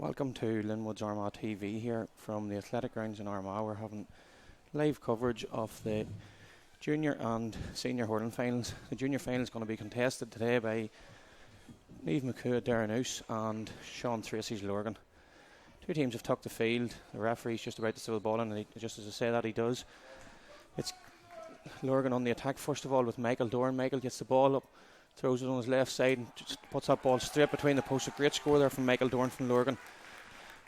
Welcome to Linwood's Armagh TV here from the Athletic Grounds in Armagh. We're having live coverage of the junior and senior hurling finals. The junior final is going to be contested today by Niamh McCoo at Derrynoose and Sean Treacy's Lurgan. Two teams have tucked the field. The referee's just about to throw the ball in, and just as I say that, he does. It's Lurgan on the attack first of all with Michael Doran. Michael gets the ball up, throws it on his left side and just puts that ball straight between the posts. A great score there from Michael Doran from Lurgan.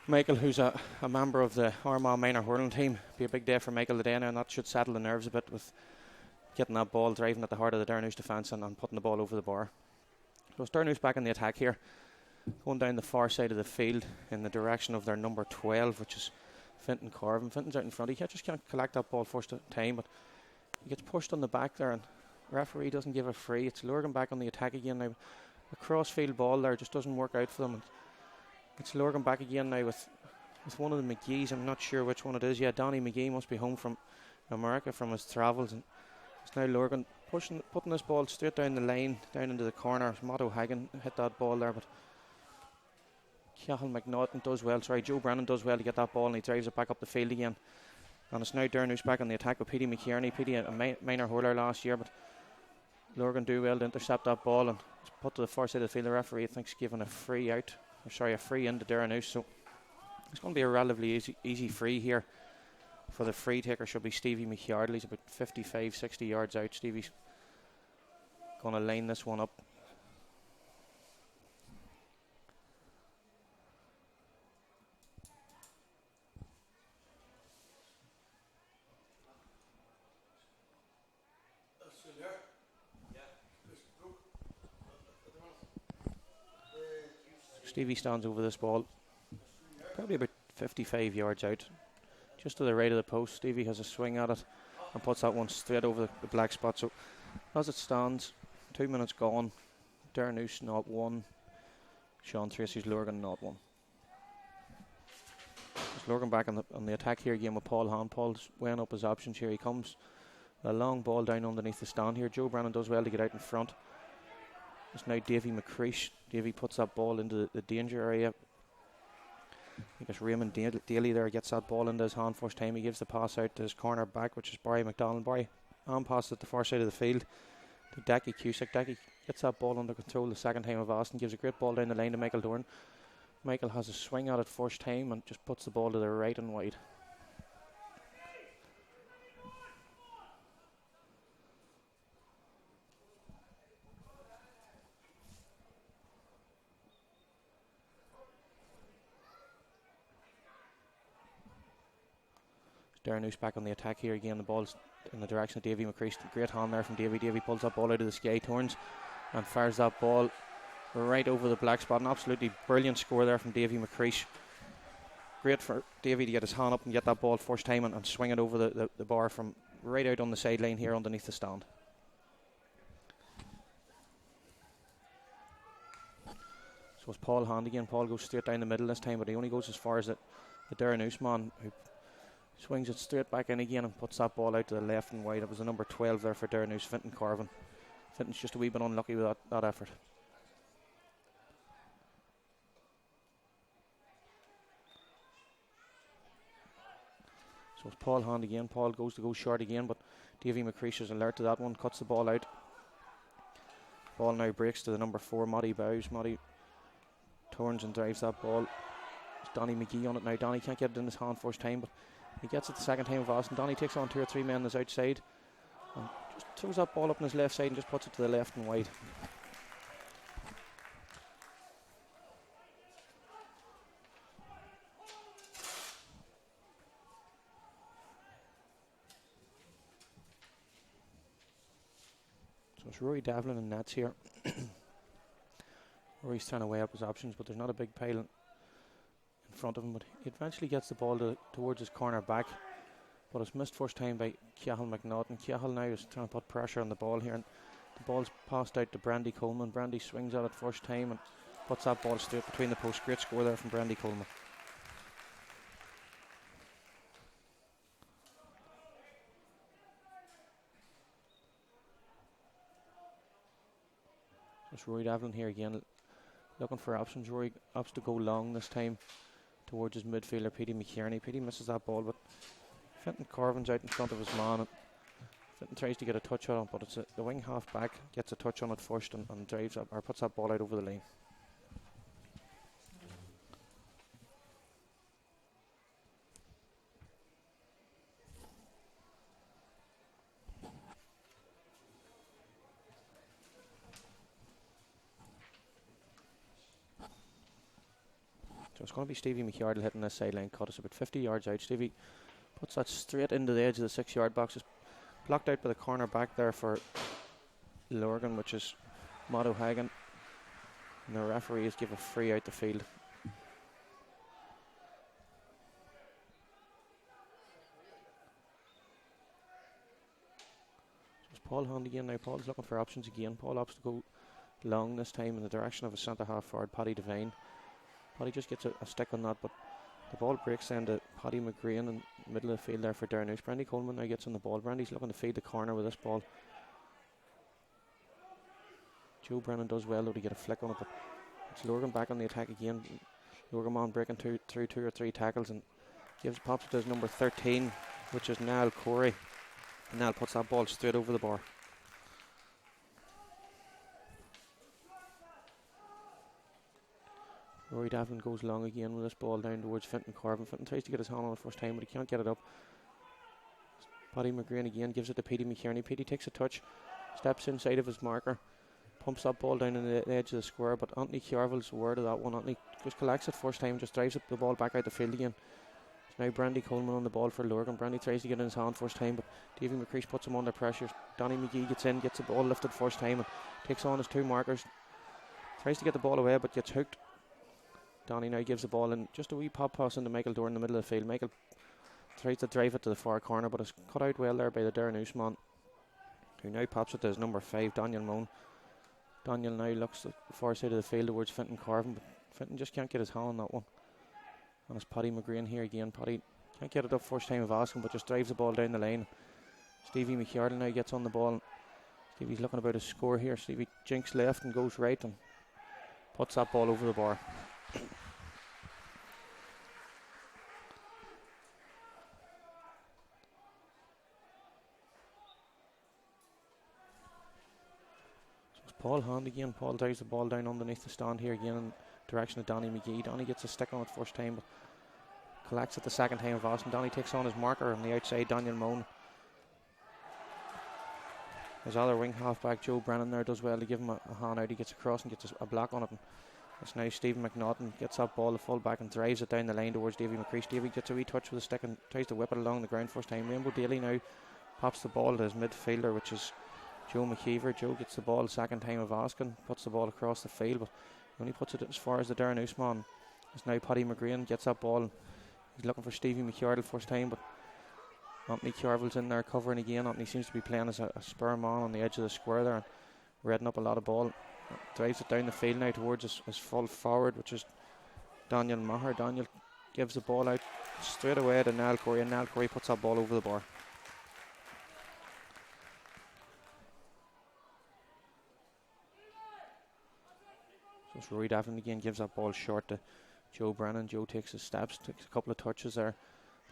Michael, who's a member of the Armagh minor hurling team, be a big day for Michael today now, and that should settle the nerves a bit with getting that ball driving at the heart of the Derrynoose defence and putting the ball over the bar. So it's Derrynoose back in the attack here, going down the far side of the field in the direction of their number 12, which is Fintan Corvin. Fintan's out in front. He just can't collect that ball first time, but he gets pushed on the back there, and the referee doesn't give a free. It's Lurgan back on the attack again now. A cross-field ball there just doesn't work out for them. It's Lurgan back again now with one of the McGees. I'm not sure which one it is. Yeah, Donny McGee must be home from America from his travels, and it's now Lurgan putting this ball straight down the line, down into the corner. Matt O'Hagan hit that ball there, but Cathal McNaughton does well. Joe Brennan does well to get that ball, and he drives it back up the field again. And it's now Derrynoose back on the attack with Petey McKierney. Petey, a minor hurler last year, but Lurgan do well to intercept that ball and put to the far side of the field. The referee, I think, is giving a free out. A free in to Derrynoose. So it's going to be a relatively easy free here. For the free taker should be Stevie McYardley. He's about 55, 60 yards out. Stevie's going to line this one up. Stevie stands over this ball, probably about 55 yards out, just to the right of the post. Stevie has a swing at it and puts that one straight over the black spot. So as it stands, 2 minutes gone, Derrynoose not one, Sean Treacy's Lurgan not one. It's Lurgan back on the attack here again with Paul Hahn. Paul's weighing up his options here. He comes a long ball down underneath the stand here. Joe Brennan does well to get out in front. It's now Davy McCreesh. Davy puts that ball into the danger area. I think it's Raymond Daly there gets that ball into his hand first time. He gives the pass out to his corner back, which is Barry McDonald. Barry passes at the far side of the field to Decky Cusick. Decky gets that ball under control the second time of Austin. Gives a great ball down the line to Michael Doran. Michael has a swing at it first time and just puts the ball to the right and wide. Derrynoose back on the attack here again. The ball's in the direction of Davy McCreesh. Great hand there from Davy. Davy pulls that ball out of the sky, turns and fires that ball right over the black spot. An absolutely brilliant score there from Davy McCreesh. Great for Davy to get his hand up and get that ball first time and swing it over the bar from right out on the sideline here underneath the stand. So it's Paul Hand again. Paul goes straight down the middle this time, but he only goes as far as the Derrynoose man, who swings it straight back in again and puts that ball out to the left and wide. It was the number 12 there for Derrynoose, Fintan Corvin. Fintan's just a wee bit unlucky with that effort. So it's Paul Hand again. Paul goes to go short again, but Davy McCreesh is alert to that one, cuts the ball out. Ball now breaks to the number 4, Matty Bowes. Matty turns and drives that ball. It's Donny McGee on it now. Donny can't get it in his hand first time, but he gets it the second time of Austin. Donny takes on 2 or 3 men on his outside and just throws that ball up on his left side and just puts it to the left and wide. So it's Rory Devlin and nets here. Rory's trying to weigh up his options, but there's not a big pile in front of him, but he eventually gets the ball towards his corner back, but it's missed first time by Cathal McNaughton. Cathal now is trying to put pressure on the ball here, and the ball's passed out to Brandy Coleman. Brandy swings at it first time and puts that ball straight between the posts. Great score there from Brandy Coleman. It's Rory Devlin here again, looking for options. Rory opts to go long this time. towards his midfielder, Petey McKierney. Petey misses that ball, but Fintan Corvin's out in front of his man. And Fintan tries to get a touch on it, but it's the wing half back gets a touch on it first and drives up, or puts that ball out over the line. So it's going to be Stevie McYardle hitting this sideline cut. It's about 50 yards out. Stevie puts that straight into the edge of the 6-yard box. It's blocked out by the corner back there for Lurgan, which is Matt O'Hagan. And the referee has given a free out the field. So it's Paul Hand again now. Paul's looking for options again. Paul opts to go long this time in the direction of a centre half forward, Paddy Devine. Paddy just gets a stick on that, but the ball breaks down to Paddy McGrain in the middle of the field there for Derrynoose. Brandy Coleman now gets on the ball. Brandy's looking to feed the corner with this ball. Joe Brennan does well though to get a flick on it, but it's Lurgan back on the attack again. Lurgan man breaking through 2 or 3 tackles and pops it to his number 13, which is Niall Corey. And Niall puts that ball straight over the bar. Rory Davlin goes long again with this ball down towards Fintan Corvin. Fintan tries to get his hand on it first time, but he can't get it up. Paddy McGrain again gives it to Petey McKierney. Petey takes a touch, steps inside of his marker, pumps that ball down in the edge of the square, but Anthony Chiarville's aware of that one. Anthony just collects it first time, just drives the ball back out the field again. It's now Brandy Coleman on the ball for Lurgan. Brandy tries to get in his hand first time, but Davy McCreesh puts him under pressure. Donny McGee gets in, gets the ball lifted first time and takes on his 2 markers. Tries to get the ball away, but gets hooked. Donny now gives the ball in, just a wee pop pass into Michael Dorr in the middle of the field. Michael tries to drive it to the far corner, but it's cut out well there by the Derrynoose man, who now pops it to his number 5, Daniel Moan. Daniel now looks at the far side of the field towards Fintan Corvin, but Fintan just can't get his hand on that one. And it's Paddy McGrain here again. Paddy can't get it up first time of asking, but just drives the ball down the line. Stevie McYardle now gets on the ball. Stevie's looking about his score here. Stevie jinks left and goes right and puts that ball over the bar. Paul Hand again. Paul drives the ball down underneath the stand here again in direction of Donny McGee. Donny gets a stick on it first time, but collects it the second time of Austin. Donny takes on his marker on the outside, Daniel Moan. His other wing halfback, Joe Brennan, there does well to give him a hand out. He gets across and gets a block on it. And it's now Stephen McNaughton gets that ball, the full back, and drives it down the line towards Davy McCreesh. Davy gets a wee touch with a stick and tries to whip it along the ground first time. Rainbow Daly now pops the ball to his midfielder, which is Joe McKeever. Joe gets the ball second time of asking, puts the ball across the field, but he only puts it as far as the Derrynoose man. It's now Paddy McGrain gets that ball. He's looking for Stevie McYardle first time, but Anthony Chiarville's in there covering again. Anthony seems to be playing as a spur man on the edge of the square there, and reading up a lot of ball. Drives it down the field now towards his full forward, which is Daniel Maher. Daniel gives the ball out straight away to Niall Corey, and Niall Corey puts that ball over the bar. So it's Rory Davin again, gives that ball short to Joe Brennan. Joe takes his steps, takes a couple of touches there,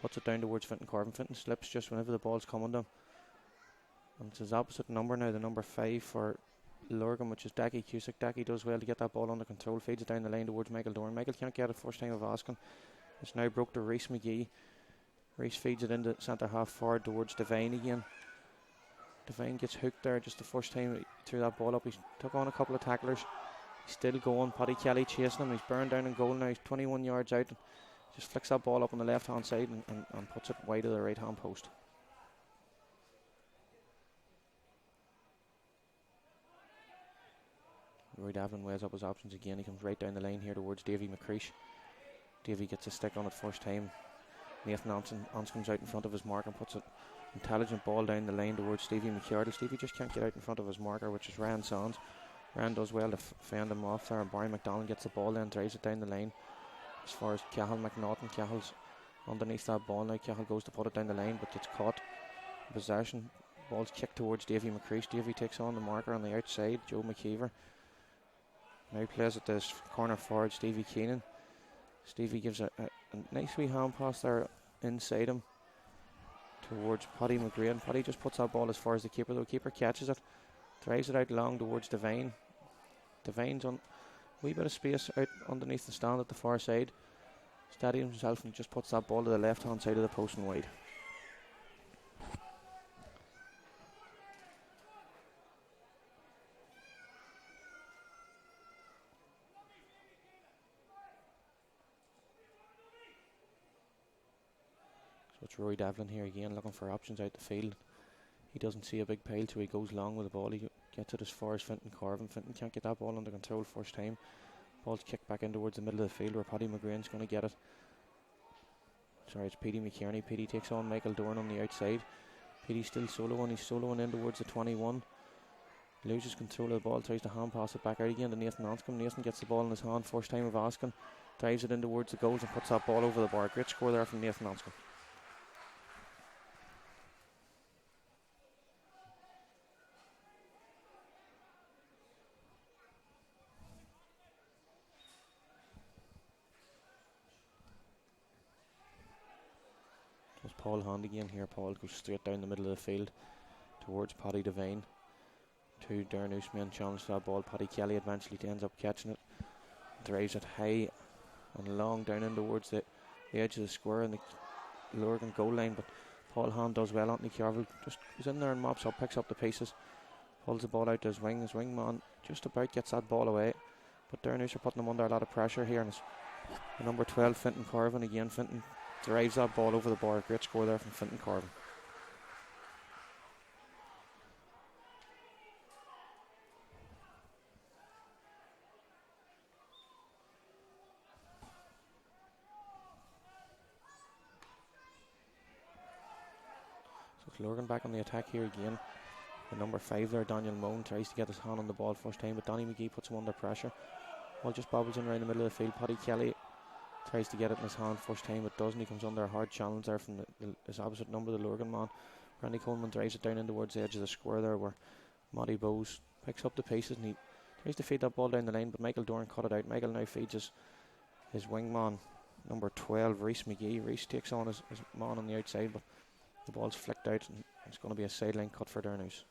puts it down towards Fintan Corvin. Fintan slips just whenever the ball's coming to him. And it's his opposite number now, the number 5 for Lurgan, which is Dackie Cusick. Dackie does well to get that ball under control, feeds it down the line towards Michael Dorn. Michael can't get it first time of asking. It's now broke to Rhys McGee. Rhys feeds it into centre half forward towards Devine again. Devine gets hooked there just the first time he threw that ball up. He took on a couple of tacklers. He's still going. Paddy Kelly chasing him. He's burned down in goal now. He's 21 yards out and just flicks that ball up on the left hand side and puts it wide of the right hand post. Roy Davlin weighs up his options again. He comes right down the line here towards Davy McCreesh. Davy gets a stick on it first time. Nathan Ons comes out in front of his mark and puts an intelligent ball down the line towards Stevie McYardle. Stevie just can't get out in front of his marker, which is Ryan Sands. Ryan does well to fend him off there, and Barry McDonald gets the ball then, drives it down the line as far as Cahill McNaughton. Cahill's underneath that ball now. Cahill goes to put it down the line, but gets caught. Possession. Ball's kicked towards Davy McCreesh. Davy takes on the marker on the outside, Joe McKeever. Now plays it to his corner forward, Stevie Keenan. Stevie gives a A nice wee hand pass there inside him towards Paddy McGrain. Paddy just puts that ball as far as the keeper. The keeper catches it, drives it out long towards Devine. Devine's on a wee bit of space out underneath the stand at the far side. Steadies himself and just puts that ball to the left hand side of the post and wide. So it's Roy Devlin here again, looking for options out the field. He doesn't see a big pile, so he goes long with the ball. He gets it as far as Fintan Corvin. Fintan can't get that ball under control first time. Ball's kicked back in towards the middle of the field where Paddy McGrain's going to get it. Sorry, it's Petey McKierney. Petey takes on Michael Dorn on the outside. Petey's still soloing. He's soloing in towards the 21. Loses control of the ball, tries to hand pass it back out again to Nathan Anscombe. Nathan gets the ball in his hand, first time of asking. Drives it in towards the goals and puts that ball over the bar. Great score there from Nathan Anscombe. It's Paul Hand again here. Paul goes straight down the middle of the field towards Paddy Devine. Two Derrynoose men challenge that ball. Paddy Kelly eventually ends up catching it. Drives it high and long down in towards the edge of the square in the Lurgan goal line. But Paul Hand does well. Anthony Carville just goes in there and mops up, picks up the pieces. Pulls the ball out to his wing. His wingman just about gets that ball away. But Derrynoose are putting them under a lot of pressure here. And it's the number 12, Fintan Corvin again. Fintan drives that ball over the bar. Great score there from Fintan Corvin. So it's Lurgan back on the attack here again. The number 5 there, Daniel Moan, tries to get his hand on the ball first time, but Donny McGee puts him under pressure. Ball just bobbles in around the middle of the field. Paddy Kelly tries to get it in his hand first time, but doesn't. He comes under a hard challenge there from his opposite number, the Lurgan man. Randy Coleman drives it down in towards the edge of the square there, where Matty Bowes picks up the pieces and he tries to feed that ball down the line, but Michael Dorn cut it out. Michael now feeds his wingman, number 12, Reese McGee. Reese takes on his man on the outside, but the ball's flicked out and it's going to be a sideline cut for Derrynoose.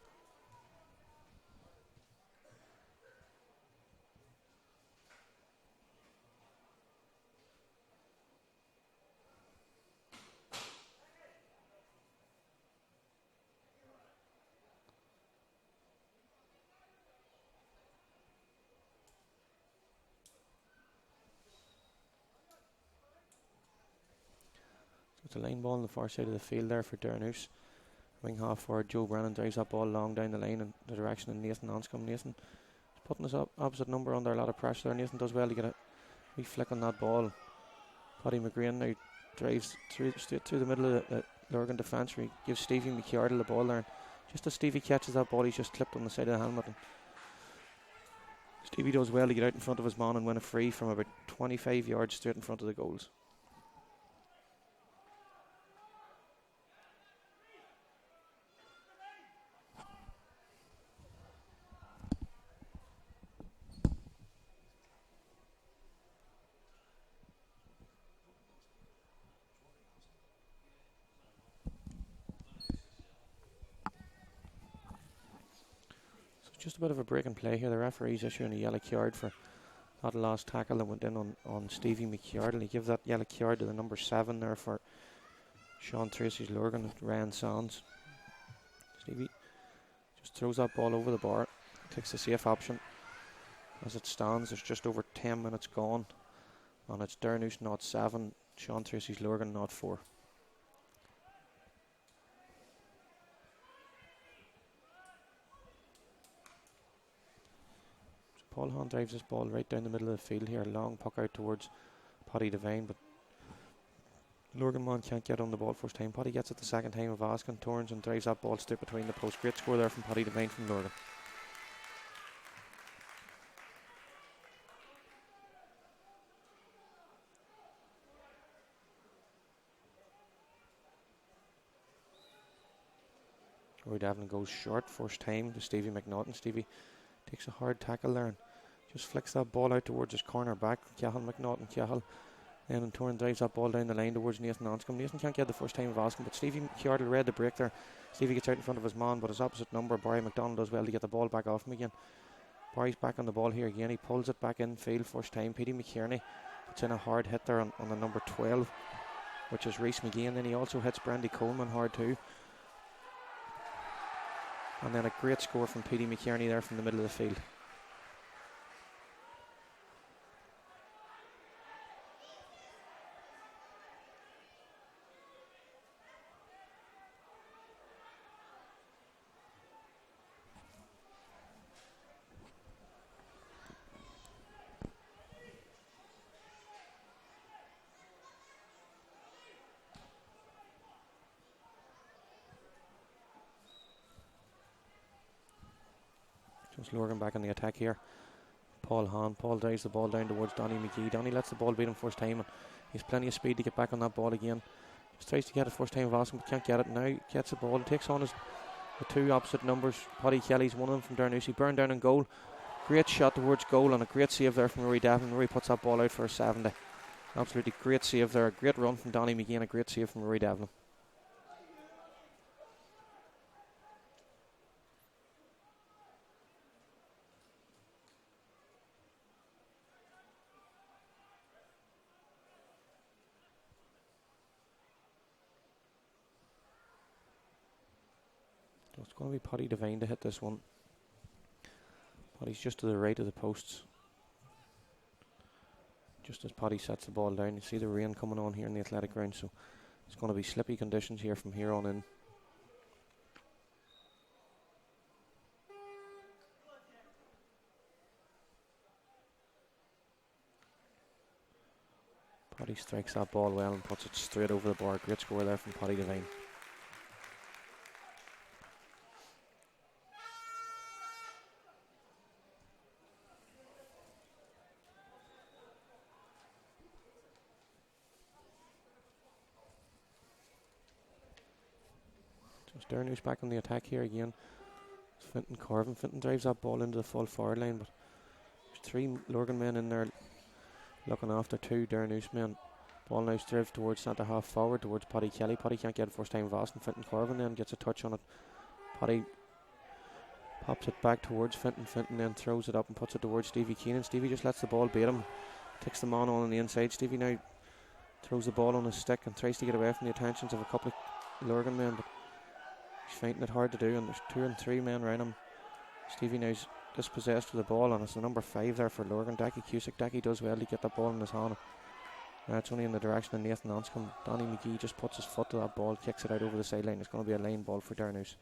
It's a line ball on the far side of the field there for Derrynoose. Wing half forward, Joe Brennan drives that ball long down the line in the direction of Nathan Anscombe. Nathan is putting his opposite number under a lot of pressure there. Nathan does well to get a wee flick on that ball. Paddy McGrain now drives straight through the middle of the Lurgan defence, where he gives Stevie McCardle the ball there. And just as Stevie catches that ball, he's just clipped on the side of the helmet. And Stevie does well to get out in front of his man and win a free from about 25 yards straight in front of the goals. Just a bit of a break in play here. The referee's issuing a yellow card for that last tackle that went in on Stevie McCardle. He gives that yellow card to the number 7 there for Sean Treacy's Lurgan, Ryan Sands. Stevie just throws that ball over the bar, takes the safe option. As it stands, there's just over 10 minutes gone, and it's Derrynoose 0-7, Sean Treacy's Lurgan 0-4. Paul Hahn drives this ball right down the middle of the field here. Long puck out towards Paddy Devine, but Lurgan man can't get on the ball first time. Paddy gets it the second time of asking, turns and drives that ball straight between the posts. Great score there from Paddy Devine from Lurgan. Roy Devlin goes short first time to Stevie McNaughton. Stevie takes a hard tackle there and just flicks that ball out towards his corner back. Cahill McNaughton. Cahill Then in turn drives that ball down the line towards Nathan Anscombe. Nathan can't get the first time of asking, but Stevie McCardle read the break there. Stevie gets out in front of his man, but his opposite number, Barry McDonald, does well to get the ball back off him again. Barry's back on the ball here again. He pulls it back in field first time. Petey McKierney puts in a hard hit there on the number 12, which is Reese McGee, and then he also hits Brandy Coleman hard too. And then a great score from Petey McKierney there from the middle of the field. Just Lurgan back on the attack here. Paul Hahn. Paul drives the ball down towards Donny McGee. Donny lets the ball beat him first time, and he's plenty of speed to get back on that ball again. Just tries to get it first time of asking, but can't get it. Now gets the ball, takes on the two opposite numbers. Paddy Kelly's one of them from Derrynoose. He burned down in goal. Great shot towards goal, and a great save there from Rory Devlin. Rory puts that ball out for a 70. Absolutely great save there. A great run from Donny McGee and a great save from Rory Devlin. It's going to be Paddy Devine to hit this one. Paddy's just to the right of the posts. Just as Paddy sets the ball down, you see the rain coming on here in the athletic ground, so it's going to be slippy conditions here from here on in. Paddy strikes that ball well and puts it straight over the bar. Great score there from Paddy Devine. Derrynoose back on the attack here again. It's Finton Corvin. Finton drives that ball into the full forward line, but there's three Lurgan men in there looking after two Derrynoose men. Ball now drives towards centre half forward towards Paddy Kelly. Paddy can't get it first time fast, and Finton Corvin then gets a touch on it. Paddy pops it back towards Finton. Finton then throws it up and puts it towards Stevie Keenan. Stevie just lets the ball beat him. Takes the man on the inside. Stevie now throws the ball on his stick and tries to get away from the attentions of a couple of Lurgan men, but he's finding it hard to do, and there's 2 and 3 men around him. Stevie now's dispossessed with the ball, and it's the number 5 there for Lurgan, Dackie Cusick. Dackie does well to get that ball in his hand. It's only in the direction of Nathan Anscombe. Donny McGee just puts his foot to that ball, kicks it out over the sideline. It's going to be a line ball for Derrynoose.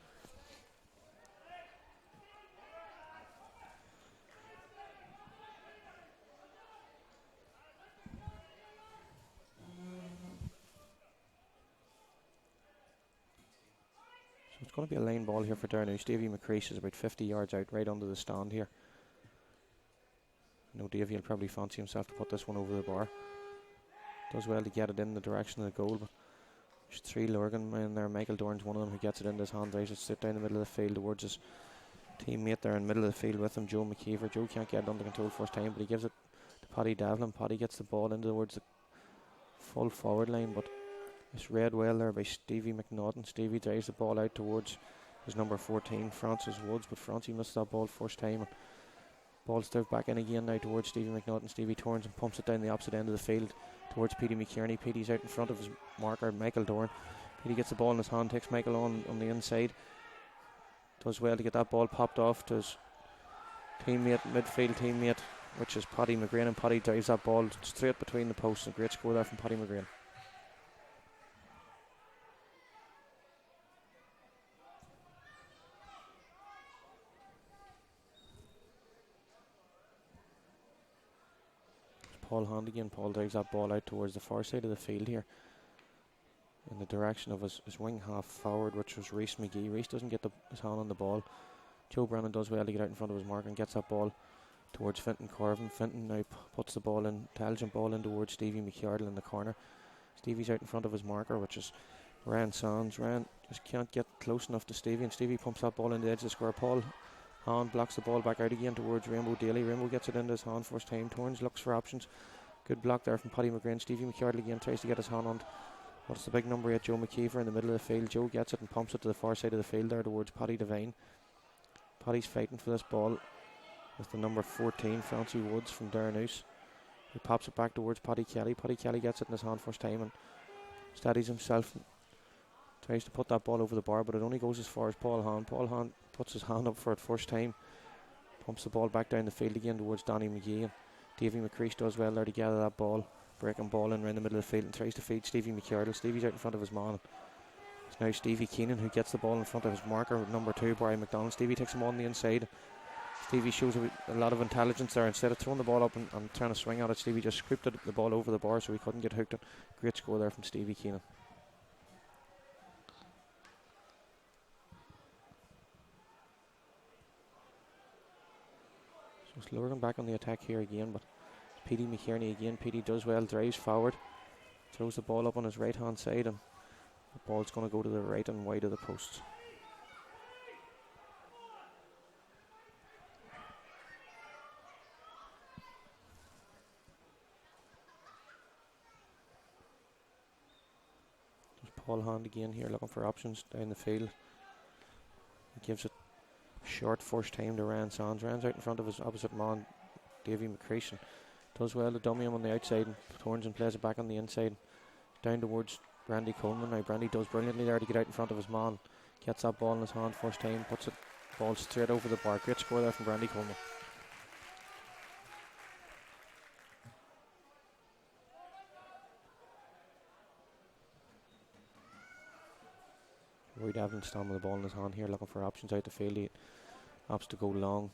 It's going to be a line ball here for Derrynoose. Davy McCrease is about 50 yards out, right under the stand here. I know Davy will probably fancy himself to put this one over the bar. Does well to get it in the direction of the goal, but there's 3 Lurgan men there. Michael Dorn's one of them who gets it into his hand, drives it straight down the middle of the field towards his teammate there in the middle of the field with him, Joe McKeever. Joe can't get it under control first time, but he gives it to Paddy Devlin. Paddy gets the ball in towards the full forward line, but it's read well there by Stevie McNaughton. Stevie drives the ball out towards his number 14, Francis Woods, but Francie missed that ball first time. Ball served back in again now towards Stevie McNaughton. Stevie turns and pumps it down the opposite end of the field towards Petey McKierney. Petey's out in front of his marker, Michael Dorn. Petey gets the ball in his hand, takes Michael on the inside. Does well to get that ball popped off to his midfield teammate, which is Paddy McGrain, and Paddy drives that ball straight between the posts. A great score there from Paddy McGrain. Paul Hand again. Paul drives that ball out towards the far side of the field here in the direction of his wing half forward, which was Reese McGee. Reese doesn't get his hand on the ball. Joe Brennan does well to get out in front of his mark and gets that ball towards Finton Corvin. Finton now puts the ball in, intelligent ball in towards Stevie McCardle in the corner. Stevie's out in front of his marker, which is Ryan Sands. Ryan just can't get close enough to Stevie, and Stevie pumps that ball in the edge of the square. Paul Hand blocks the ball back out again towards Rainbow Daly. Rainbow gets it into his hand first time, turns, looks for options, Good block there from Paddy McGrain. Stevie McCardle again tries to get his hand on what's the big number 8, Joe McKeever, in the middle of the field. Joe gets it and pumps it to the far side of the field there towards Paddy Devine. Paddy's fighting for this ball with the number 14, Francie Woods from Derrynoose, who pops it back towards Paddy Kelly. Paddy Kelly gets it in his hand first time and steadies himself and tries to put that ball over the bar, but it only goes as far as Paul Hahn. Paul Hahn puts his hand up for it first time, pumps the ball back down the field again towards Danny McGee, and Davy McCreesh does well there to gather that ball, breaking ball in around the middle of the field and tries to feed Stevie McCardle. Stevie's out in front of his man. It's now Stevie Keenan who gets the ball in front of his marker, number 2, Barry McDonald. Stevie takes him on the inside. Stevie shows a lot of intelligence there. Instead of throwing the ball up and trying to swing at it, Stevie just scripted the ball over the bar so he couldn't get hooked. Great score there from Stevie Keenan. So it's Lurgan back on the attack here again, but Petey McKierney again. Petey does well, drives forward, throws the ball up on his right hand side, and the ball's going to go to the right and wide of the posts. Paul Hand again here looking for options down the field. He gives it short first time to Ryan Sands. Ryan's out in front of his opposite man, Davy McCreesh, does well to dummy him on the outside and turns and plays it back on the inside down towards Brandy Coleman. Now Brandy does brilliantly there to get out in front of his man, gets that ball in his hand first time, puts it ball straight over the bar. Great score there from Brandy Coleman. Roy Davin standing with the ball in his hand here looking for options out the field. He opts to go long,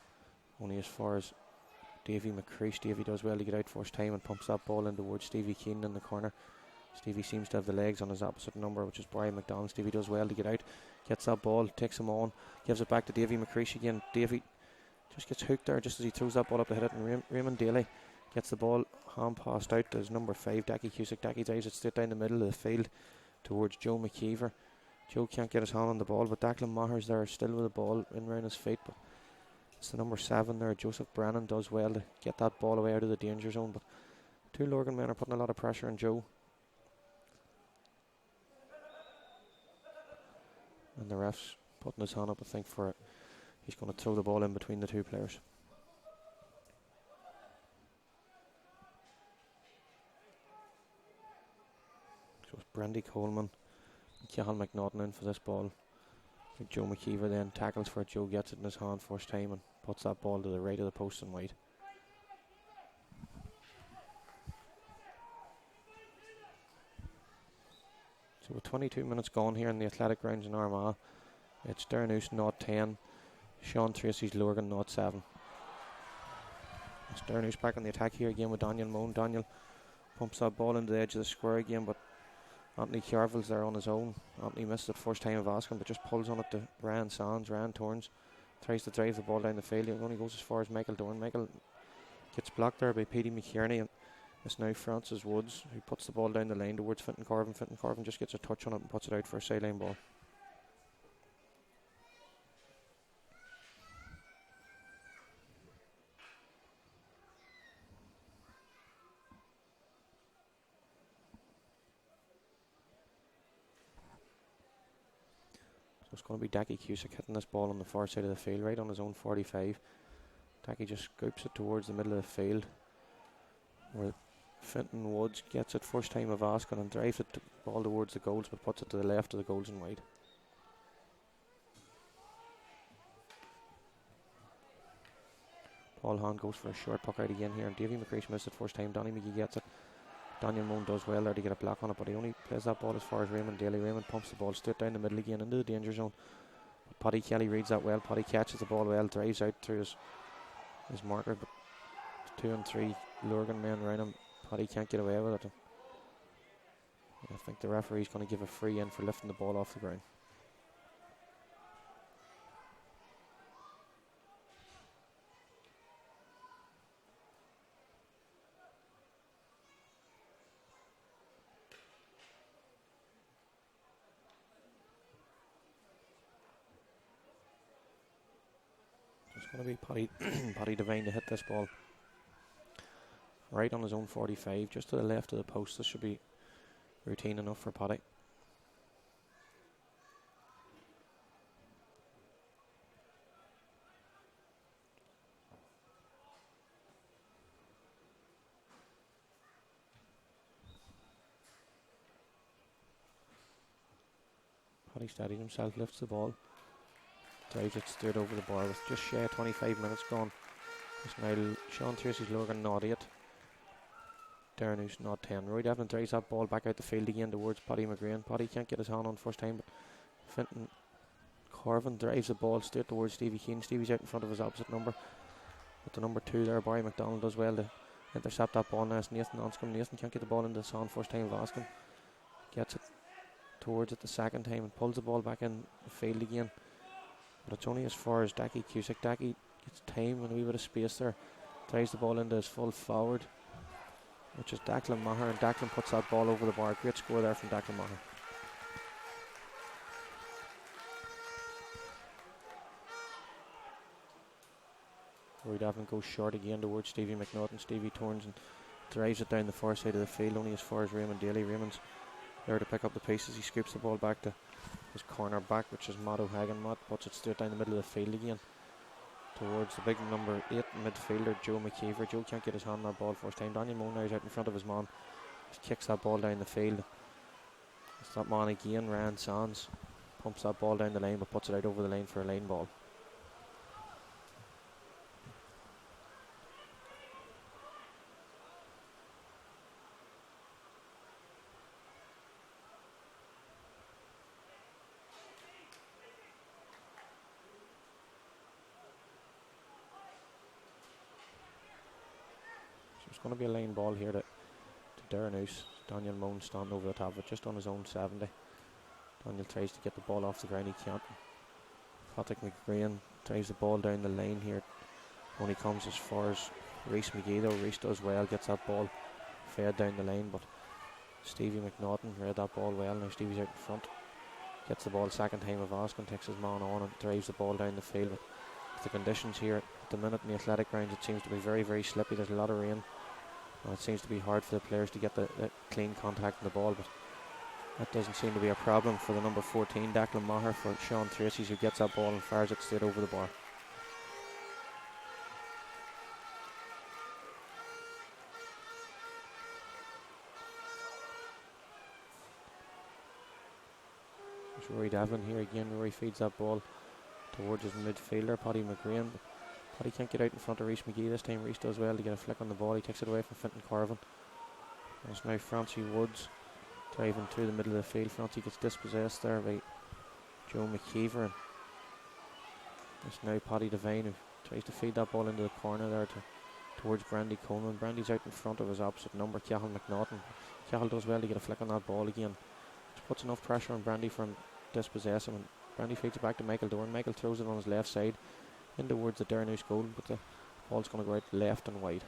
only as far as Davy McCreesh. Davy does well to get out first time and pumps that ball in towards Stevie Keenan in the corner. Stevie seems to have the legs on his opposite number, which is Brian McDonald. Stevie does well to get out, gets that ball, takes him on, gives it back to Davy McCreesh again. Davy just gets hooked there just as he throws that ball up to hit it, and Raymond Daly gets the ball hand passed out to his number 5, Dackie Cusick. Dackie drives it straight down the middle of the field towards Joe McKeever. Joe can't get his hand on the ball, but Declan Maher's there still with the ball in round his feet. But it's the number 7 there, Joseph Brennan, does well to get that ball away out of the danger zone. But two Lurgan men are putting a lot of pressure on Joe. And the ref's putting his hand up, I think, for it. He's going to throw the ball in between the two players. So it's Brandy Coleman, Cahill McNaughton in for this ball. Joe McKeever then tackles for it. Joe gets it in his hand first time and puts that ball to the right of the post and wide. So with 22 minutes gone here in the athletic grounds in Armagh, it's Derrynoose 0-10, Sean Treacy's Lurgan 0-7. It's Derrynoose back on the attack here again with Daniel Moan. Daniel pumps that ball into the edge of the square again, but Anthony Carville's there on his own. Anthony missed it first time of asking, but just pulls on it to Ryan Sands. Ryan turns, tries to drive the ball down the field. It only goes as far as Michael Dorn. Michael gets blocked there by Petey McKierney, and it's now Francis Woods who puts the ball down the line towards Fintan Corvin. Fintan Corvin just gets a touch on it and puts it out for a sideline ball. So it's going to be Dackie Cusick hitting this ball on the far side of the field, right on his own 45. Dackie just scoops it towards the middle of the field, where Fintan Woods gets it first time of asking and drives it ball towards the goals, but puts it to the left of the goals and wide. Paul Hahn goes for a short puck out again here, and Davy McCreesh missed it first time. Donny McGee gets it. Daniel Moan does well there to get a block on it, but he only plays that ball as far as Raymond Daly. Raymond pumps the ball straight down the middle again into the danger zone. But Paddy Kelly reads that well. Paddy catches the ball well, drives out through his marker, but 2 and 3 Lurgan men around him. Paddy can't get away with it. I think the referee's going to give a free in for lifting the ball off the ground. It's going to be Paddy Devine to hit this ball. right on his own 45, just to the left of the post. This should be routine enough for Paddy. Paddy steadies himself, lifts the ball, drives it straight over the bar with just shy of 25 minutes gone. It's now Sean Treacy's looking nod 8. Derrynoose nod 10. Roy Devlin drives that ball back out the field again towards Paddy McGrain. Paddy can't get his hand on first time, but Fintan Corvin drives the ball straight towards Stevie Keane. Stevie's out in front of his opposite number. But the number 2 there, Barry McDonald, does well to intercept that ball. Now it's Nathan Anscombe. Nathan can't get the ball into his hand first time of asking. Gets it towards it the second time and pulls the ball back in the field again. But it's only as far as Dacky Cusick. Dacky gets time and a wee bit of space there. Drives the ball into his full forward, which is Declan Maher, and Declan puts that ball over the bar. Great score there from Declan Maher. Roy Devlin goes short again towards Stevie McNaughton. Stevie turns and drives it down the far side of the field, only as far as Raymond Daly. Raymond's there to pick up the pieces. He scoops the ball back to his corner back, which is Matt O'Hagan. Matt puts it straight down the middle of the field again towards the big number 8 midfielder, Joe McKeever. Joe can't get his hand on that ball first time. Daniel Moe now is out in front of his man. Just kicks that ball down the field. It's that man again, Ryan Sands. Pumps that ball down the line but puts it out over the line for a line ball. It's going to be a line ball here to Derrynoose. Daniel Moan standing over the top of it, just on his own 70. Daniel tries to get the ball off the ground, he can't. Patrick McGrain drives the ball down the line here. Only comes as far as Rhys McGee though. Rhys does well, gets that ball fed down the line, but Stevie McNaughton read that ball well. Now Stevie's out in front. Gets the ball second time of asking, takes his man on and drives the ball down the field. But the conditions here at the minute in the athletic grounds, it seems to be very, very slippy. There's a lot of rain. And it seems to be hard for the players to get the clean contact on the ball, but that doesn't seem to be a problem for the number 14, Declan Maher, for Sean Treacy's, who gets that ball and fires it straight over the bar. There's Rory Devlin here again. Rory feeds that ball towards his midfielder, Paddy McGrain. Paddy can't get out in front of Rhys McGee this time. Rhys does well to get a flick on the ball. He takes it away from Fintan Corvin. There's now Francie Woods driving through the middle of the field. Francie gets dispossessed there by Joe McKeever. It's now Paddy Devine who tries to feed that ball into the corner there towards Brandy Coleman. Brandy's out in front of his opposite number, Cahill McNaughton. Cahill does well to get a flick on that ball again. Just puts enough pressure on Brandy for him to dispossess him, and Brandy feeds it back to Michael Dorn. Michael throws it on his left side in towards the Derrynoose goal, but the ball's going to go out left and wide.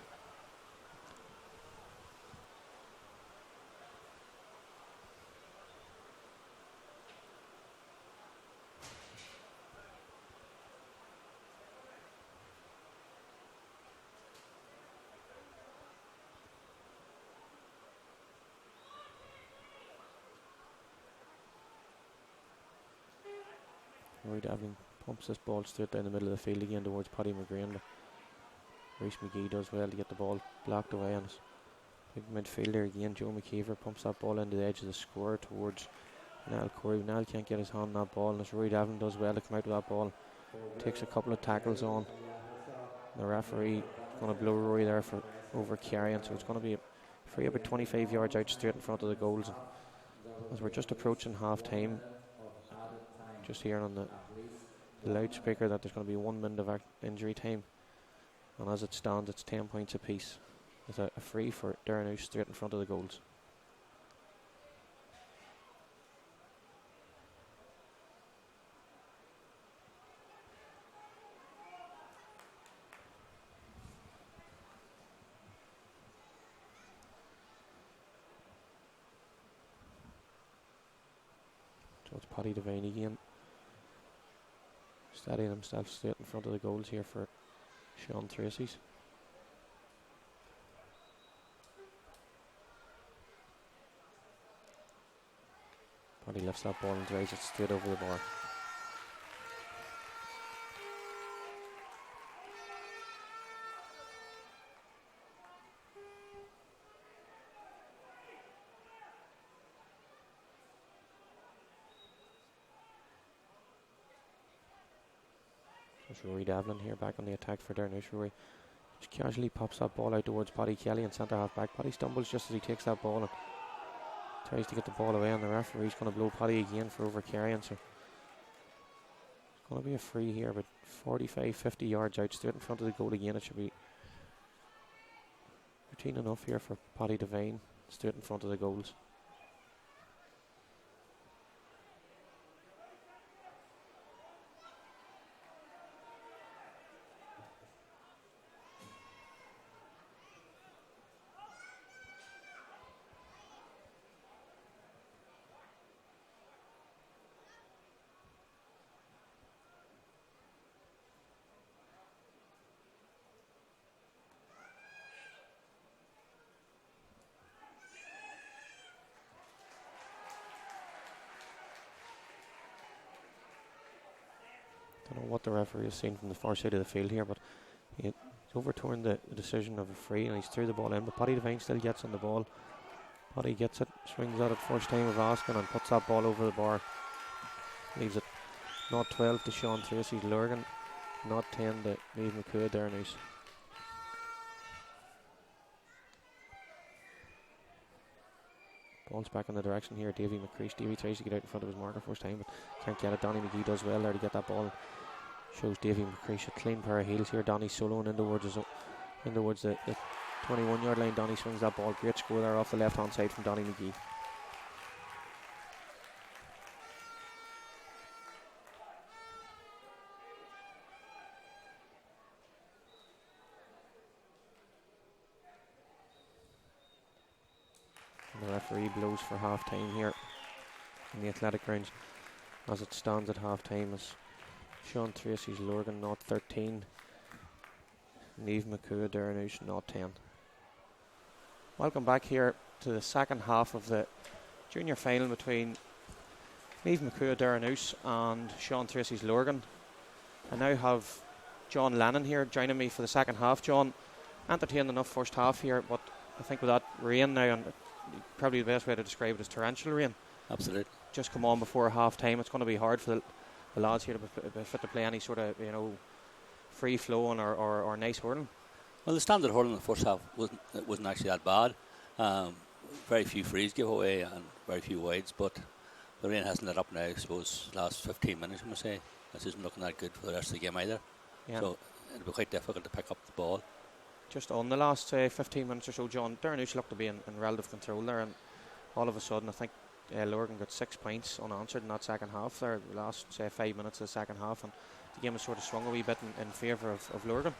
Roy Devlin pumps this ball straight down the middle of the field again towards Paddy McGrain. Rhys McGee does well to get the ball blocked away on his big midfielder again. Joe McKeever pumps that ball into the edge of the square towards Niall Corey. Niall can't get his hand on that ball, and as Roy Devlin does well to come out with that ball, takes a couple of tackles on. The referee going to blow Roy there for over carrying, so it's going to be free about 25 yards out straight in front of the goals. And as we're just approaching half time, just hearing on the loudspeaker that there's going to be 1 minute of injury time, and as it stands it's 10 points apiece with a free for Derrynoose straight in front of the goals. So it's Paddy Devine again, steadying himself straight in front of the goals here for Sean Treacy's. Paddy lifts that ball and drives it straight over the bar. There's Rory Devlin here back on the attack for Derrynoose. Rory just casually pops that ball out towards Paddy Kelly in centre half back. Paddy stumbles just as he takes that ball and tries to get the ball away, and the referee's going to blow Paddy again for overcarrying. So it's going to be a free here, but 45-50 yards out, straight in front of the goal again. It should be routine enough here for Paddy Devine, straight in front of the goals. Don't know what the referee has seen from the far side of the field here, but he's overturned the decision of a free, and he's threw the ball in. But Paddy Devine still gets on the ball. Paddy gets it, swings at it first time of asking, and puts that ball over the bar. Leaves it not 12 to Sean Treacy's Lurgan, not 10 to Niamh McCoo Derrynoose. Ball's back in the direction here. Davy McCreesh. Davy tries to get out in front of his marker first time, but can't get it. Donnie McGee does well there to get that ball. Shows Davy McCreesh a clean pair of heels here. Donnie soloing in towards the 21-yard line. Donnie swings that ball. Great score there off the left-hand side from Donnie McGee. The referee blows for half time here in the athletic grounds. As it stands at half time, as Sean Treacy's Lurgan not 13, Niamh McCoo Derrynoose not 10. Welcome back here to the second half of the junior final between Niamh McCoo Derrynoose and Sean Treacy's Lurgan. I now have John Lennon here joining me for the second half. John, entertained enough first half here, but I think with that rain now, and probably the best way to describe it is torrential rain. Absolutely. Just come on before half time. It's going to be hard for the lads here to fit to play any sort of free flowing or nice hurling. Well, the standard hurling in the first half wasn't actually that bad. Very few frees give away and very few wides, but the rain hasn't let up now. I suppose last 15 minutes, I must say, this isn't looking that good for the rest of the game either. Yeah. So it'll be quite difficult to pick up the ball. Just on the last 15 minutes or so, John, Derrynoose looked to be in relative control there, and all of a sudden I think Lurgan got 6 points unanswered in that second half there, the last 5 minutes of the second half, and the game has sort of swung a wee bit in favour of Lurgan.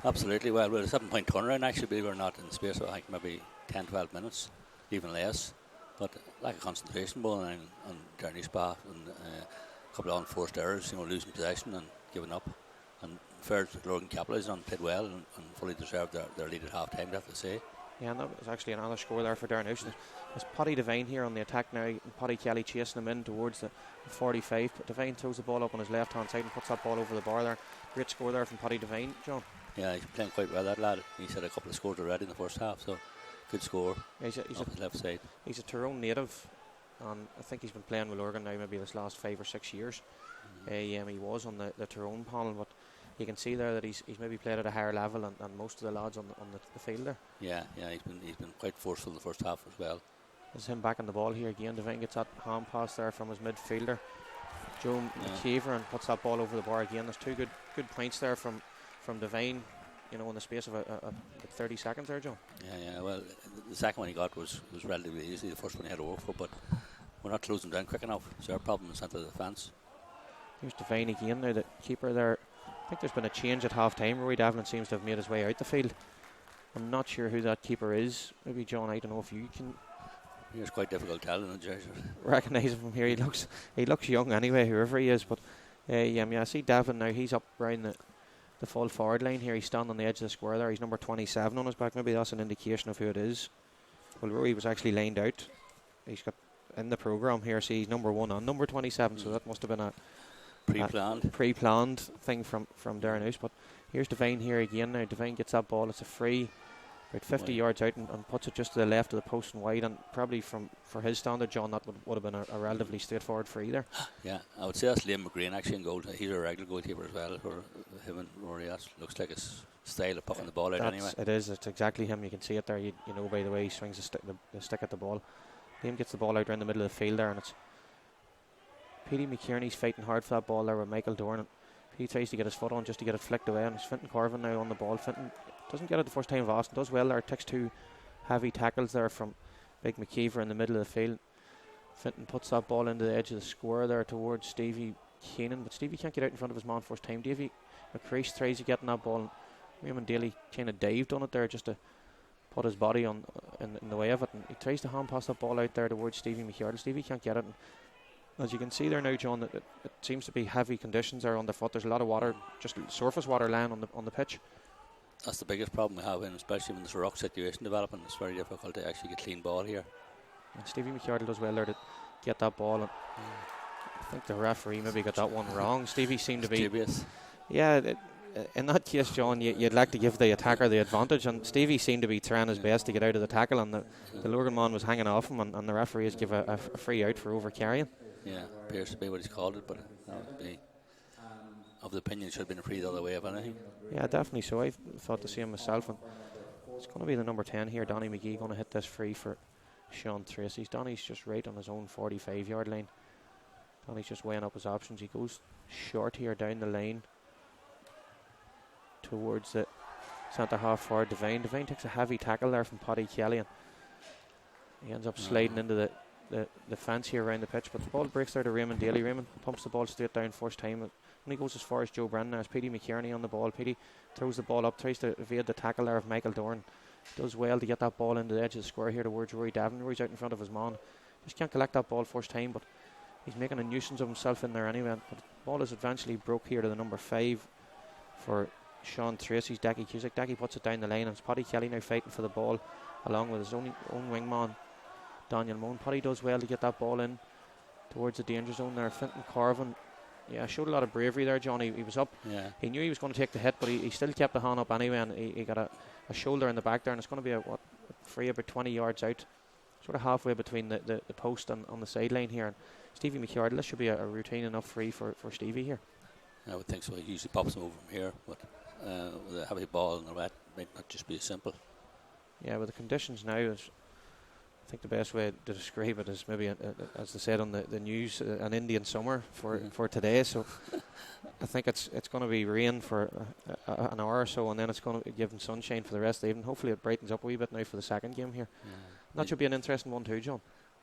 Absolutely. Well, with a 7-point turnaround, actually, believe it or not, in the space of I think maybe 10-12 minutes, even less. But lack of concentration bowling on Derrynoose behalf, and a couple of unforced errors, losing possession and giving up. And fair to Lurgan capitalised on, played well and fully deserved their lead at half time, I have to say. Yeah, and that was actually another score there for Derrynoose. There's Paddy Devine here on the attack now, and Paddy Kelly chasing him in towards the 45. But Devine throws the ball up on his left hand side and puts that ball over the bar there. Great score there from Paddy Devine, John. Yeah, he's playing quite well, that lad. He's had a couple of scores already in the first half, so good score. Yeah, he's off his left side. He's a Tyrone native, and I think he's been playing with Lurgan now maybe this last 5 or 6 years. He was on the Tyrone panel, but you can see there that he's maybe played at a higher level than most of the lads on the field there. Yeah, he's been quite forceful in the first half as well. There's him back on the ball here again. Devine gets that hand pass there from his midfielder, Joe McKeever, and puts that ball over the bar again. There's 2 good points there from Devine, in the space of 30 seconds there, Joe. Yeah. Well, the second one he got was relatively easy. The first one he had to work for, but we're not closing down quick enough. It's our problem in the centre of the defence. Here's Devine again now, the keeper there. I think there's been a change at half time. Rory Devlin seems to have made his way out the field. I'm not sure who that keeper is. Maybe John, I don't know if you can. It's quite difficult telling. Recognise him from here. He looks young anyway, whoever he is. But I see Devlin now. He's up around the full forward line here. He's standing on the edge of the square there. He's number 27 on his back. Maybe that's an indication of who it is. Well, Rory was actually lined out. He's got in the programme here sees number 1 and number 27, so that must have been a pre-planned thing from Derrynoose. But here's Devine here again now. Devine gets that ball. It's a free, about 50 yards out, and puts it just to the left of the post and wide. And probably for his standard, John, that would have been a relatively straightforward free there. Yeah, I would say that's Liam McGreen actually in goal. He's a regular goalkeeper as well. For him and Rory, that looks like his style of pucking the ball out anyway. It is. It's exactly him. You can see it there. You know by the way he swings the stick at the ball. Liam gets the ball out around the middle of the field there, and it's Petey McKierney's fighting hard for that ball there with Michael Dornan. He tries to get his foot on just to get it flicked away, and it's Fintan Corvin now on the ball. Fintan doesn't get it the first time. Austin does well there. Takes 2 heavy tackles there from Big McKeever in the middle of the field. Fintan puts that ball into the edge of the square there towards Stevie Keenan, but Stevie can't get out in front of his man first time. Davy McCreash tries to get in that ball, and Raymond Daly kind of dived on it there just to put his body on in the way of it, and he tries to hand pass that ball out there towards Stevie McHardle. Stevie can't get it, and as you can see there now, John, it seems to be heavy conditions there underfoot. There's a lot of water, just surface water lying on the pitch. That's the biggest problem we have, and especially when there's a rock situation developing. It's very difficult to actually get clean ball here. And Stevie McHardle does well there to get that ball, and I think the referee maybe got that one wrong. Stevie seemed to be dubious. Yeah, in that case, John, you'd like to give the attacker the advantage, and Stevie seemed to be trying his best to get out of the tackle, and the Lurgan man was hanging off him, and the referee has given a free out for over-carrying. Yeah, appears to be what he's called it, but that would be of the opinion it should have been a free the other way, if anything. Yeah, definitely so. I thought the same myself, and it's going to be the number 10 here, Donny McGee, going to hit this free for Sean Treacy. Donny's just right on his own 45-yard line. Donny's just weighing up his options. He goes short here down the line towards the centre half forward Devine. Devine takes a heavy tackle there from Paddy Kelly, and he ends up sliding into the fence here around the pitch, but the ball breaks there to Raymond Daly. Raymond pumps the ball straight down first time. When he goes as far as Joe Brennan, there's Petey McKierney on the ball. Petey throws the ball up, tries to evade the tackle there of Michael Dorn. Does well to get that ball into the edge of the square here towards Rory Davin. Rory's out in front of his man. Just can't collect that ball first time, but he's making a nuisance of himself in there anyway. But the ball is eventually broke here to the number 5 for Sean Treacy's Decky Cusick. Decky puts it down the line, and it's Paddy Kelly now fighting for the ball along with his own wingman Daniel Moan. Paddy does well to get that ball in towards the danger zone there. Fintan Corvin, showed a lot of bravery there, John. He was up. Yeah. He knew he was going to take the hit, but he still kept the hand up anyway, and he got a shoulder in the back there, and it's going to be a free about 20 yards out, sort of halfway between the post and on the sideline here. And Stevie McHardle, this should be a routine enough free for Stevie here. I would think so. He usually pops him over from here, but with a heavy ball and all that, might not just be as simple. Yeah, with the conditions now, I think the best way to describe it is maybe, as they said on the news, an Indian summer for today. So I think it's going to be rain for an hour or so, and then it's going to give them sunshine for the rest of the evening. Hopefully it brightens up a wee bit now for the second game here. That should be an interesting one too, John.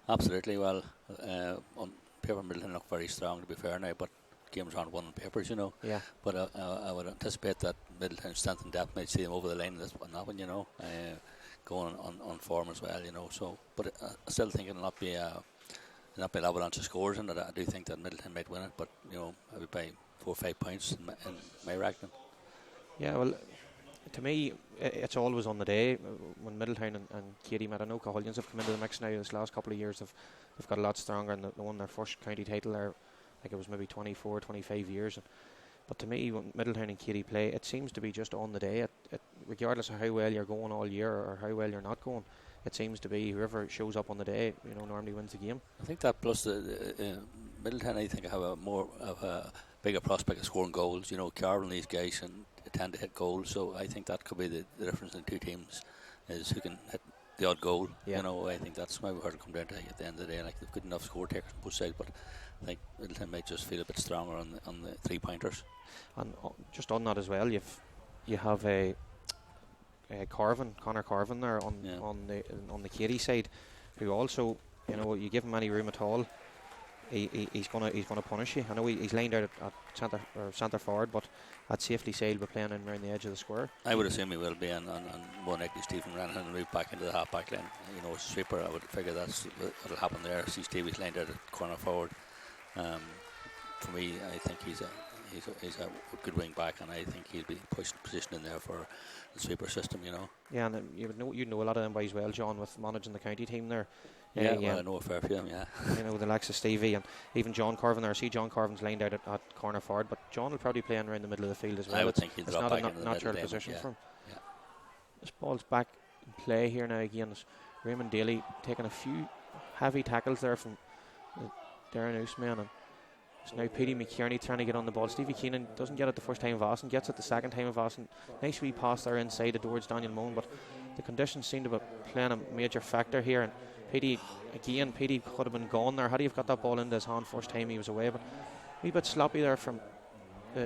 Absolutely. Well, on paper Middleton look very strong, to be fair now, but games aren't won on papers, you know. Yeah. But I would anticipate that Middleton's strength and depth might see them over the line on that one, you know. Going on form as well, you know. So, but I still think it'll not be an avalanche of scores, and I do think that Middleton might win it, but you know, I would by 4 or 5 points in my reckoning. Yeah, well, to me, it's always on the day when Middletown and Katie met. I know Cahulians have come into the mix now. This last couple of years, they've got a lot stronger, and they won their first county title there. I think it was maybe 24, 25 years. But to me, when Middletown and Katie play, it seems to be just on the day. Regardless of how well you're going all year or how well you're not going, it seems to be whoever shows up on the day, you know, normally wins the game. I think that plus Middletown, I think, have a bigger prospect of scoring goals. You know, Carroll and these guys tend to hit goals, so I think that could be the difference in the two teams, is who can hit the odd goal. Yeah. You know, I think that's why we heard it come down to at the end of the day. Like, they've good enough score takers on both sides, but I think Middleton might just feel a bit stronger on the 3-pointers. And just on that as well, you have a Connor Carvin there on the Katie side, who also, you know, you give him any room at all, he's gonna punish you. I know he's lined out at centre forward, but at safety side we're playing him around the edge of the square. I would assume he will be, and more likely Stephen Ranhan and move back into the half back line. You know, sweeper, I would figure that's what'll happen there. See Stevie's lined out at corner forward. For me, I think he's a good wing back, and I think he'll be pushed position in there for the sweeper system. Yeah, and you know a lot of them boys well, John, with managing the county team there. Yeah, well, I know a fair few of them. Yeah. You know, the likes of Stevie and even John Corvin there. I see John Corvin's lined out at corner forward, but John will probably play in around the middle of the field as well. I would think he'll it's drop not back a into natural the position yeah. for him. Yeah. This ball's back in play here now again. It's Raymond Daly taking a few heavy tackles there from the Derrynoose man, and it's now Petey McKierney trying to get on the ball. Stevie Keenan doesn't get it the first time of Austin, gets it the second time of Austin. Nice wee pass there inside towards Daniel Moan, but the conditions seem to be playing a major factor here, and Petey could have been gone there had he have got that ball into his hand first time he was away, but a wee bit sloppy there from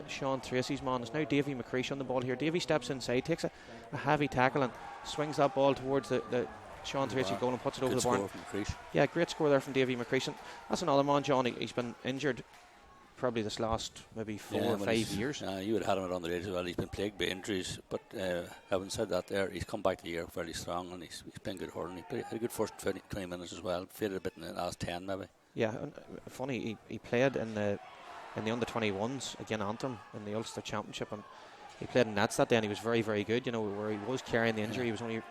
Sean Treacy's man. It's now Davy McCreesh on the ball here. Davy steps inside, takes a heavy tackle and swings that ball towards the Sean Treacy goal and puts it over the bar. Yeah, great score there from Davy McCreesh. And that's another man, John. He's been injured probably this last maybe 4 or 5 years. You would have had him on the radar as well. He's been plagued by injuries, but having said that, he's come back the year fairly strong, and he's been good hurling. He had a good first 20 minutes as well. Faded a bit in the last 10 maybe. Yeah, and funny, he played in the under 21s again Antrim in the Ulster Championship, and he played in Nets that day, and he was very, very good. You know, where he was carrying the injury, he was only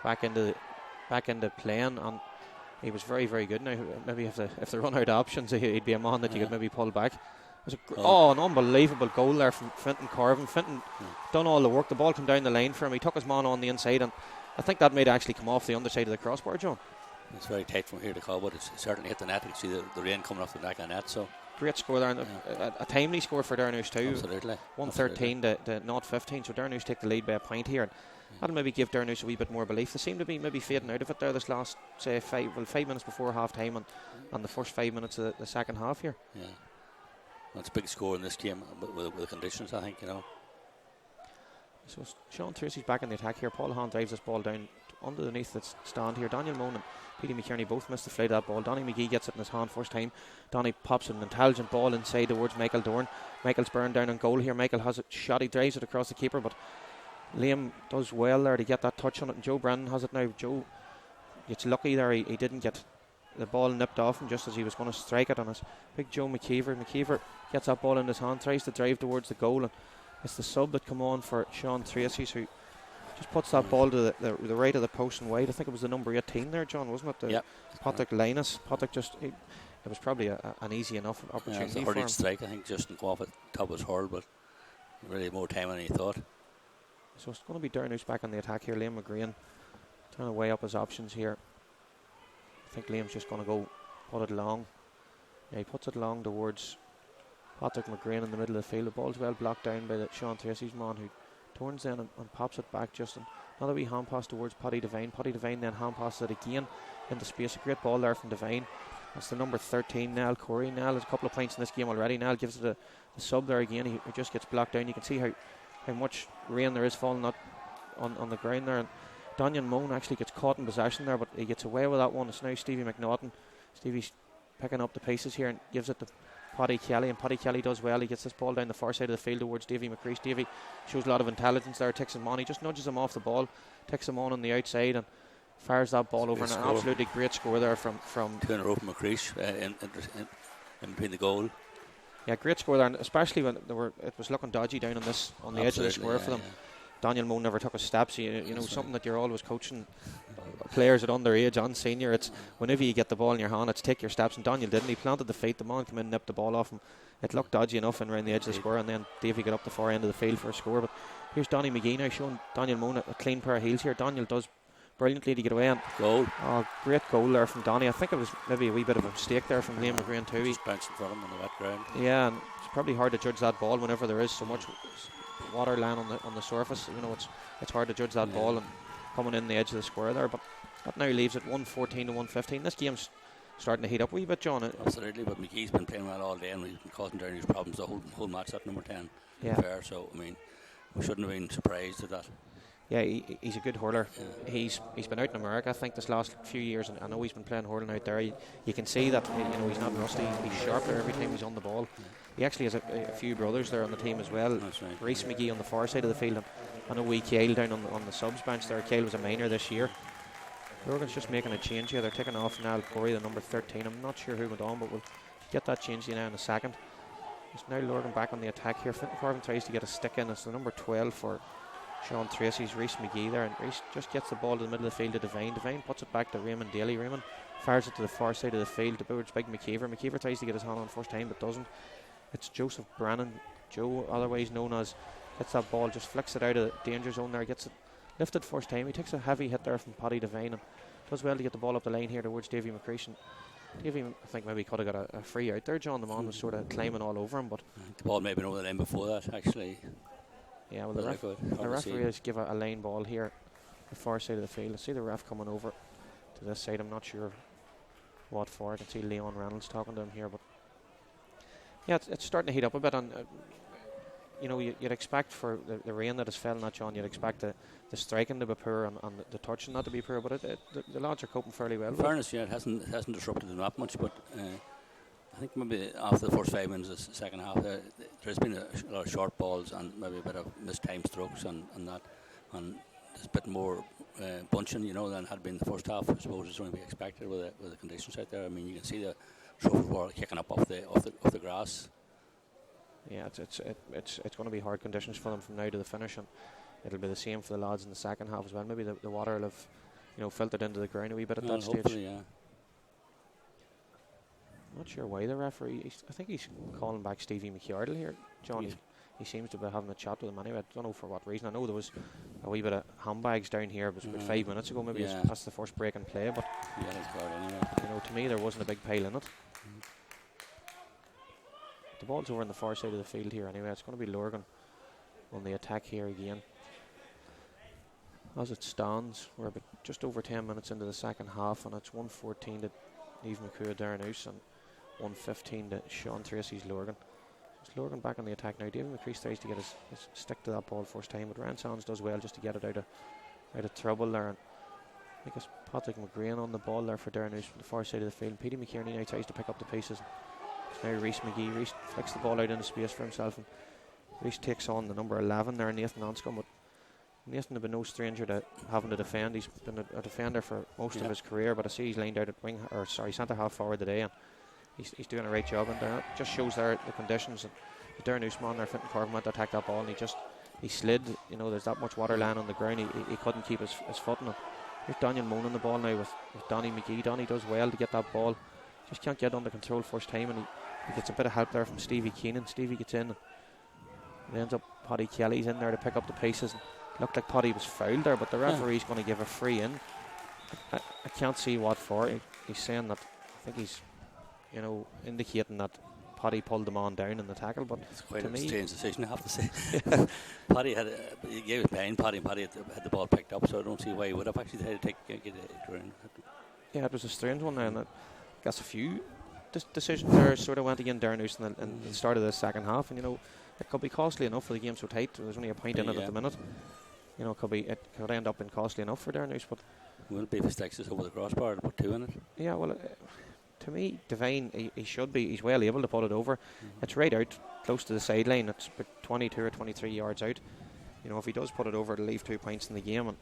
back into playing, and he was very, very good. Now maybe if they run out of options, he'd be a man that you could maybe pull back. It was an unbelievable goal there from Fintan Corvin. Fintan done all the work. The ball came down the lane for him. He took his man on the inside, and I think that made actually come off the underside of the crossbar, John. It's very tight from here to call, but it's certainly hit the net. You can see the rain coming off the back of the net. So great score there, and a timely score for Derrynoose too. Absolutely. 113 to 0-15. So Derrynoose take the lead by a point here. That'll maybe give Derrynoose a wee bit more belief. They seem to be maybe fading out of it there this last, say, 5 minutes before half time and the first 5 minutes of the second half here. Yeah. Well, it's a big score in this game with the conditions, I think, So Sean Treacy's back in the attack here. Paul Hahn drives this ball down underneath the stand here. Daniel Moan and Petey McKierney both missed the flight of that ball. Donny McGee gets it in his hand first time. Donny pops an intelligent ball inside towards Michael Dorn. Michael's burned down on goal here. Michael has it shot. He drives it across the keeper, but Liam does well there to get that touch on it, and Joe Brennan has it now. Joe gets lucky there. He didn't get the ball nipped off him just as he was going to strike it on us. Big Joe McKeever. McKeever gets that ball in his hand, tries to drive towards the goal, and it's the sub that come on for Sean Treacy, who just puts that ball to the right of the post and wide. I think it was the number 18 there, John, wasn't it? Patrick Linus. Patrick just... it was probably an easy enough opportunity for him. It's a strike, I think, just go off at the top of his hurl, but really more time than he thought. So it's going to be Derrynoose back on the attack here. Liam McGreen trying to weigh up his options here. I think Liam's just going to go put it long. Yeah, he puts it long towards Patrick McGreen in the middle of the field. The ball's well blocked down by Sean Treacy's man, who turns in and pops it back just another wee hand pass towards Paddy Devine. Paddy Devine then hand passes it again into space. A great ball there from Devine. That's the number 13, Niall Corey. Niall has a couple of points in this game already. Niall gives it the sub there again. He just gets blocked down. You can see how much rain there is falling on the ground there. And Daniel Moan actually gets caught in possession there, but he gets away with that one. It's now Stevie McNaughton. Stevie's picking up the pieces here and gives it to Paddy Kelly, and Paddy Kelly does well. He gets this ball down the far side of the field towards Davy McCreesh. Davy shows a lot of intelligence there, takes him on. He just nudges him off the ball, takes him on the outside, and fires that ball over. And an absolutely great score there from 2 in a row from McCreesh in between the goal. Yeah, great score there, and especially when it was looking dodgy down on the edge of the square for them. Yeah. Daniel Moan never took a step, so you know something that you're always coaching players at underage and senior. It's whenever you get the ball in your hand, it's take your steps, and Daniel didn't. He planted the feet, the man came in and nipped the ball off him. It looked dodgy enough and around the edge of the square, and then Davey got up the far end of the field for a score. But here's Donny McGee now showing Daniel Moan a clean pair of heels here. Daniel does brilliantly to get away, and goal. Oh, great goal there from Donny. I think it was maybe a wee bit of a mistake there from Liam McGreen too. Just bounced in front of him on the wet ground. Yeah, and it's probably hard to judge that ball whenever there is so much water lying on the surface. You know, it's hard to judge that ball and coming in the edge of the square there. But that now leaves it 114 to 115. This game's starting to heat up a wee bit, John. Absolutely, but McGee's been playing well all day, and we've been causing Derrynoose problems the whole match. That number 10, fair. So I mean, we shouldn't have been surprised at that. Yeah, he's a good hurler. Yeah. He's been out in America, I think, this last few years, and I know he's been playing hurling out there. You can see that he's not rusty. He's sharp there every time he's on the ball. Yeah. He actually has a few brothers there on the team as well. That's right. Reese McGee on the far side of the field, and I know wee Kyle down on the subs bench there. Kyle was a minor this year. Lurgan's just making a change here. They're taking off Niall Corey, the number 13. I'm not sure who went on, but we'll get that change now in a second. It's now Lurgan back on the attack here. Fintan Corvin tries to get a stick in. It's the number 12 for Sean Treacy's Reese McGee there, and Reese just gets the ball to the middle of the field to Devine. Devine puts it back to Raymond Daly. Raymond fires it to the far side of the field towards Big McKeever. McKeever tries to get his hand on first time but doesn't. It's Joseph Brannan, Joe, otherwise known as, gets that ball, just flicks it out of the danger zone there, gets it lifted first time. He takes a heavy hit there from Paddy Devine and does well to get the ball up the line here towards Davy McCreashan. Davy, I think maybe could have got a free out there. John, the man was sort of climbing all over him, but the ball may have been over the line before that, actually. Yeah, well, the referee has given a line ball here, the far side of the field. I see the ref coming over to this side. I'm not sure what for. I can see Leon Reynolds talking to him here, but yeah, it's starting to heat up a bit. And you know, you'd expect for the rain that has fell, not John, you'd expect the striking to be poor and the touching not to be poor, but the lads are coping fairly well. In fairness, yeah, it hasn't disrupted them that much, but I think maybe after the first 5 minutes of the second half, there's been a lot of short balls and maybe a bit of mistimed strokes and that, and there's a bit more bunching, you know, than had been the first half. I suppose it's only to be expected with the conditions out there. I mean, you can see the trophy ball kicking up off the grass. Yeah, it's going to be hard conditions for them from now to the finish, and it'll be the same for the lads in the second half as well. Maybe the water will have, you know, filtered into the ground a wee bit at that stage. Yeah. Not sure why the referee. I think he's calling back Stevie McCardle here, John. Yeah. He seems to be having a chat with him anyway. I don't know for what reason. I know there was a wee bit of handbags down here. It was about 5 minutes ago. Maybe that's the first break in play. But yeah, that's card anyway. You know, to me there wasn't a big pile in it. The ball's over on the far side of the field here anyway. It's going to be Lurgan on the attack here again. As it stands, we're about just over 10 minutes into the second half, and it's 1-14 to Niamh McCoo Derrynoose and 1-15 to Sean Treacy's Lurgan. It's Lurgan back on the attack now. David McCreasy tries to get his stick to that ball first time, but Ryan Sands does well just to get it out of trouble there. And I think it's Patrick McGrain on the ball there for Derrynoose from the far side of the field. Petey McKierney now tries to pick up the pieces. It's now Reese McGee. Reese flicks the ball out into space for himself, and Reese takes on the number 11 there, Nathan Anscombe. But Nathan had been no stranger to having to defend. He's been a defender for most of his career, but I see he's lined out at centre half forward today, and he's doing a right job in there. It just shows there the conditions. And the Derrynoose man there, Fintan Corvin, went to attack that ball, and he slid. You know, there's that much water lying on the ground. He couldn't keep his foot in it. Here's Daniel Moan on the ball now with Donny McGee. Donny does well to get that ball. Just can't get under control first time, and he gets a bit of help there from Stevie Keenan. Stevie gets in. It ends up Paddy Kelly's in there to pick up the pieces. It looked like Paddy was fouled there, but the referee's going to give a free in. I can't see what for. He's saying that, I think he's, you know, indicating that Paddy pulled the man down in the tackle, but it's quite a strange decision, I have to say. Paddy he gave it pain. Paddy had the ball picked up, so I don't see why he would have actually tried to get it around. Yeah, it was a strange one there, and I guess a few decisions there sort of went against Derrynoose in the start of the second half, and you know, it could be costly enough for the game so tight. There's only a point in it at the minute. You know, it could end up being costly enough for Derrynoose, but will it be if he sticks this over the crossbar to put 2 in it? Yeah, well, to me, Devine, he should be. He's well able to put it over. It's right out close to the sideline. It's about 22 or 23 yards out. You know, if he does put it over, it'll leave 2 points in the game. And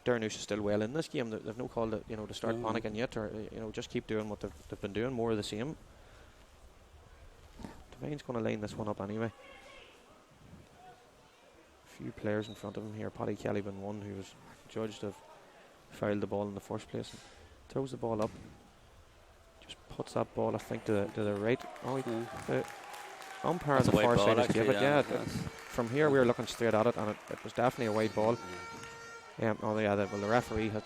Derrynoose is still well in this game. They've no call to start panicking yet, or you know, just keep doing what they've been doing, more of the same. Devine's going to line this one up anyway. A few players in front of him here. Paddy Kelly been one who was judged to have fouled the ball in the first place. And throws the ball up. Just puts that ball, I think, to the right. Oh, the umpire on the far side has given it. Yeah, from here we were looking straight at it, and it was definitely a wide ball. Yeah, the referee had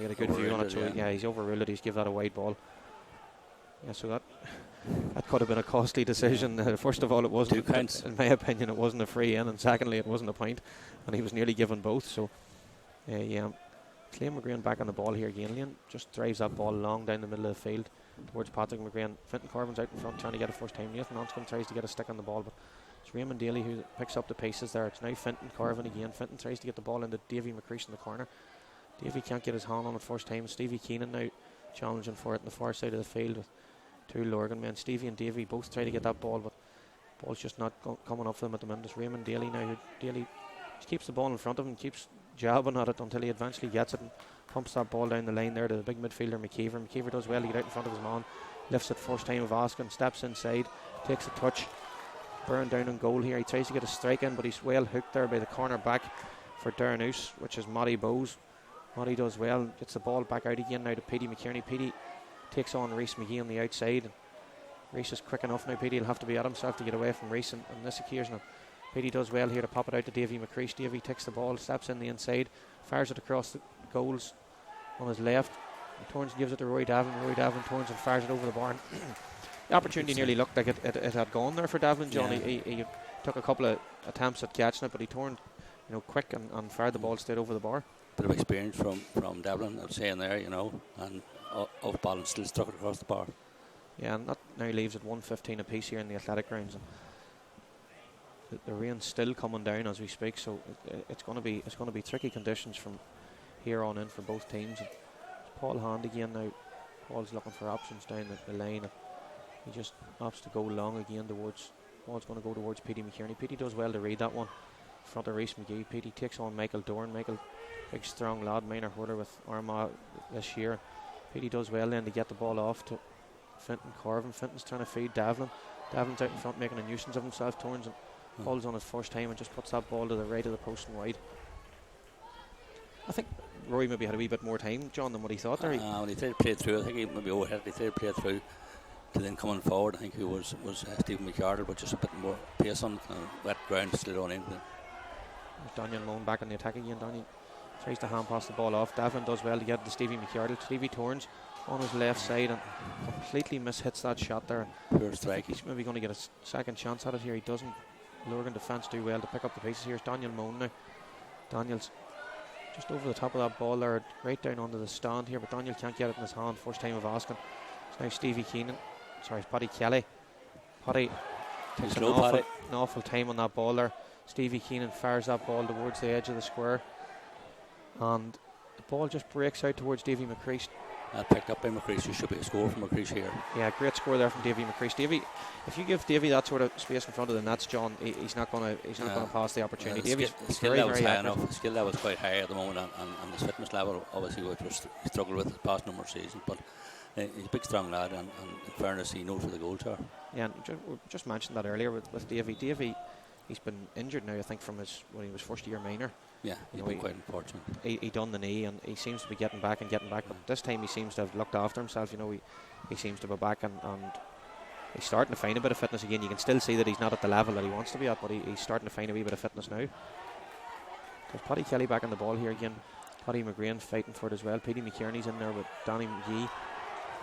a good view on it, so he's overruled it. He's given that a wide ball. Yeah, so that could have been a costly decision. First of all, it wasn't. In my opinion, it wasn't a free in, and secondly, it wasn't a point, and he was nearly given both. So, Liam McGrain back on the ball here again. Liam just drives that ball long down the middle of the field towards Patrick McGrain. Fintan Corvin's out in front trying to get it first time. Nathan Anscombe tries to get a stick on the ball, but it's Raymond Daly who picks up the pieces there. It's now Fintan Corvin again. Fintan tries to get the ball into Davy McCreasy in the corner. Davy can't get his hand on it first time. Stevie Keenan now challenging for it on the far side of the field with 2 Lurgan men. Stevie and Davy both try to get that ball, but the ball's just not coming up for them at the minute. It's Raymond Daly now. Daly just keeps the ball in front of him, keeps jabbing at it until he eventually gets it and pumps that ball down the line there to the big midfielder McKeever. McKeever does well to get out in front of his man, lifts it first time of asking, steps inside, takes a touch, Burn down on goal here. He tries to get a strike in, but he's well hooked there by the corner back for Derrynoose, which is Matty Bowes. Matty does well, gets the ball back out again now to Petey McKierney. Petey takes on Reese McGee on the outside. And Reese is quick enough now. Petey will have to be at himself to get away from Reese on this occasion. Petey does well here to pop it out to Davy McCreesh. Davy takes the ball, steps in the inside, fires it across the goals on his left. Torrance gives it to Roy Davin. Roy Davin turns and fires it over the bar. The opportunity nearly looked like it had gone there for Davin. John, he took a couple of attempts at catching it, but he turned, quick and fired the ball straight over the bar. Bit of experience from Devlin, I'd say, in there, and off ball and still struck it across the bar. Yeah, and that now leaves at 1:15 apiece here in the athletic grounds. And the rain's still coming down as we speak, so it's going to be tricky conditions from here on in for both teams. And it's Paul Hand again now. Paul's looking for options down the lane. He just opts to go long again towards. Ball's going to go towards Petey McKierney. Petey does well to read that one in front of Reese McGee. Petey takes on Michael Dorn. Michael, big strong lad, minor hurler with Armagh this year. Petey does well then to get the ball off to Finton Corvin. Finton's trying to feed Davlin. Davlin's out in front making a nuisance of himself. Turns and falls on his first time and just puts that ball to the right of the post and wide. I think Roy maybe had a wee bit more time, John, than what he thought there. When he tried to play it through, I think he maybe overhead. He tried to play it through to then coming forward. I think he was Stephen McArdle, but just a bit more pace on wet ground slid on in. Daniel Moan back in the attack again. Daniel tries to hand pass the ball off. Davlin does well to get it to Stevie McArdle. Stevie turns on his left side and completely mishits that shot there. Poor strike. He's maybe going to get a second chance at it here. He doesn't. Lurgan defence do well to pick up the pieces. Here's Daniel Moan now. Daniel's just over the top of that ball there, right down onto the stand here, but Daniel can't get it in his hand. First time of asking. It's now Stevie Keenan. Sorry, it's Paddy Kelly. Paddy takes an awful time on that ball there. Stevie Keenan fires that ball towards the edge of the square, and the ball just breaks out towards Davy McCreesh. Picked up by McCreesh. Should be a score from McCreesh here. Yeah, great score there from Davy McCreesh. Davy, if you give Davy that sort of space in front of the nets, John, he's not going to pass the opportunity. Davy's skill level's high enough. Skill level's quite high at the moment, and his fitness level, obviously, which he struggled with the past number of seasons, but he's a big, strong lad, and in fairness, he knows where the goals are. Yeah, and we just mentioned that earlier with Davy. Davy, he's been injured now, I think, from when he was first year minor. Yeah, he's been quite unfortunate. He done the knee, and he seems to be getting back, but this time he seems to have looked after himself. He seems to be back, and he's starting to find a bit of fitness again. You can still see that he's not at the level that he wants to be at, but he's starting to find a wee bit of fitness now. There's Paddy Kelly back on the ball here again. Paddy McGrain fighting for it as well. Petey McKierney's in there with Danny McGee,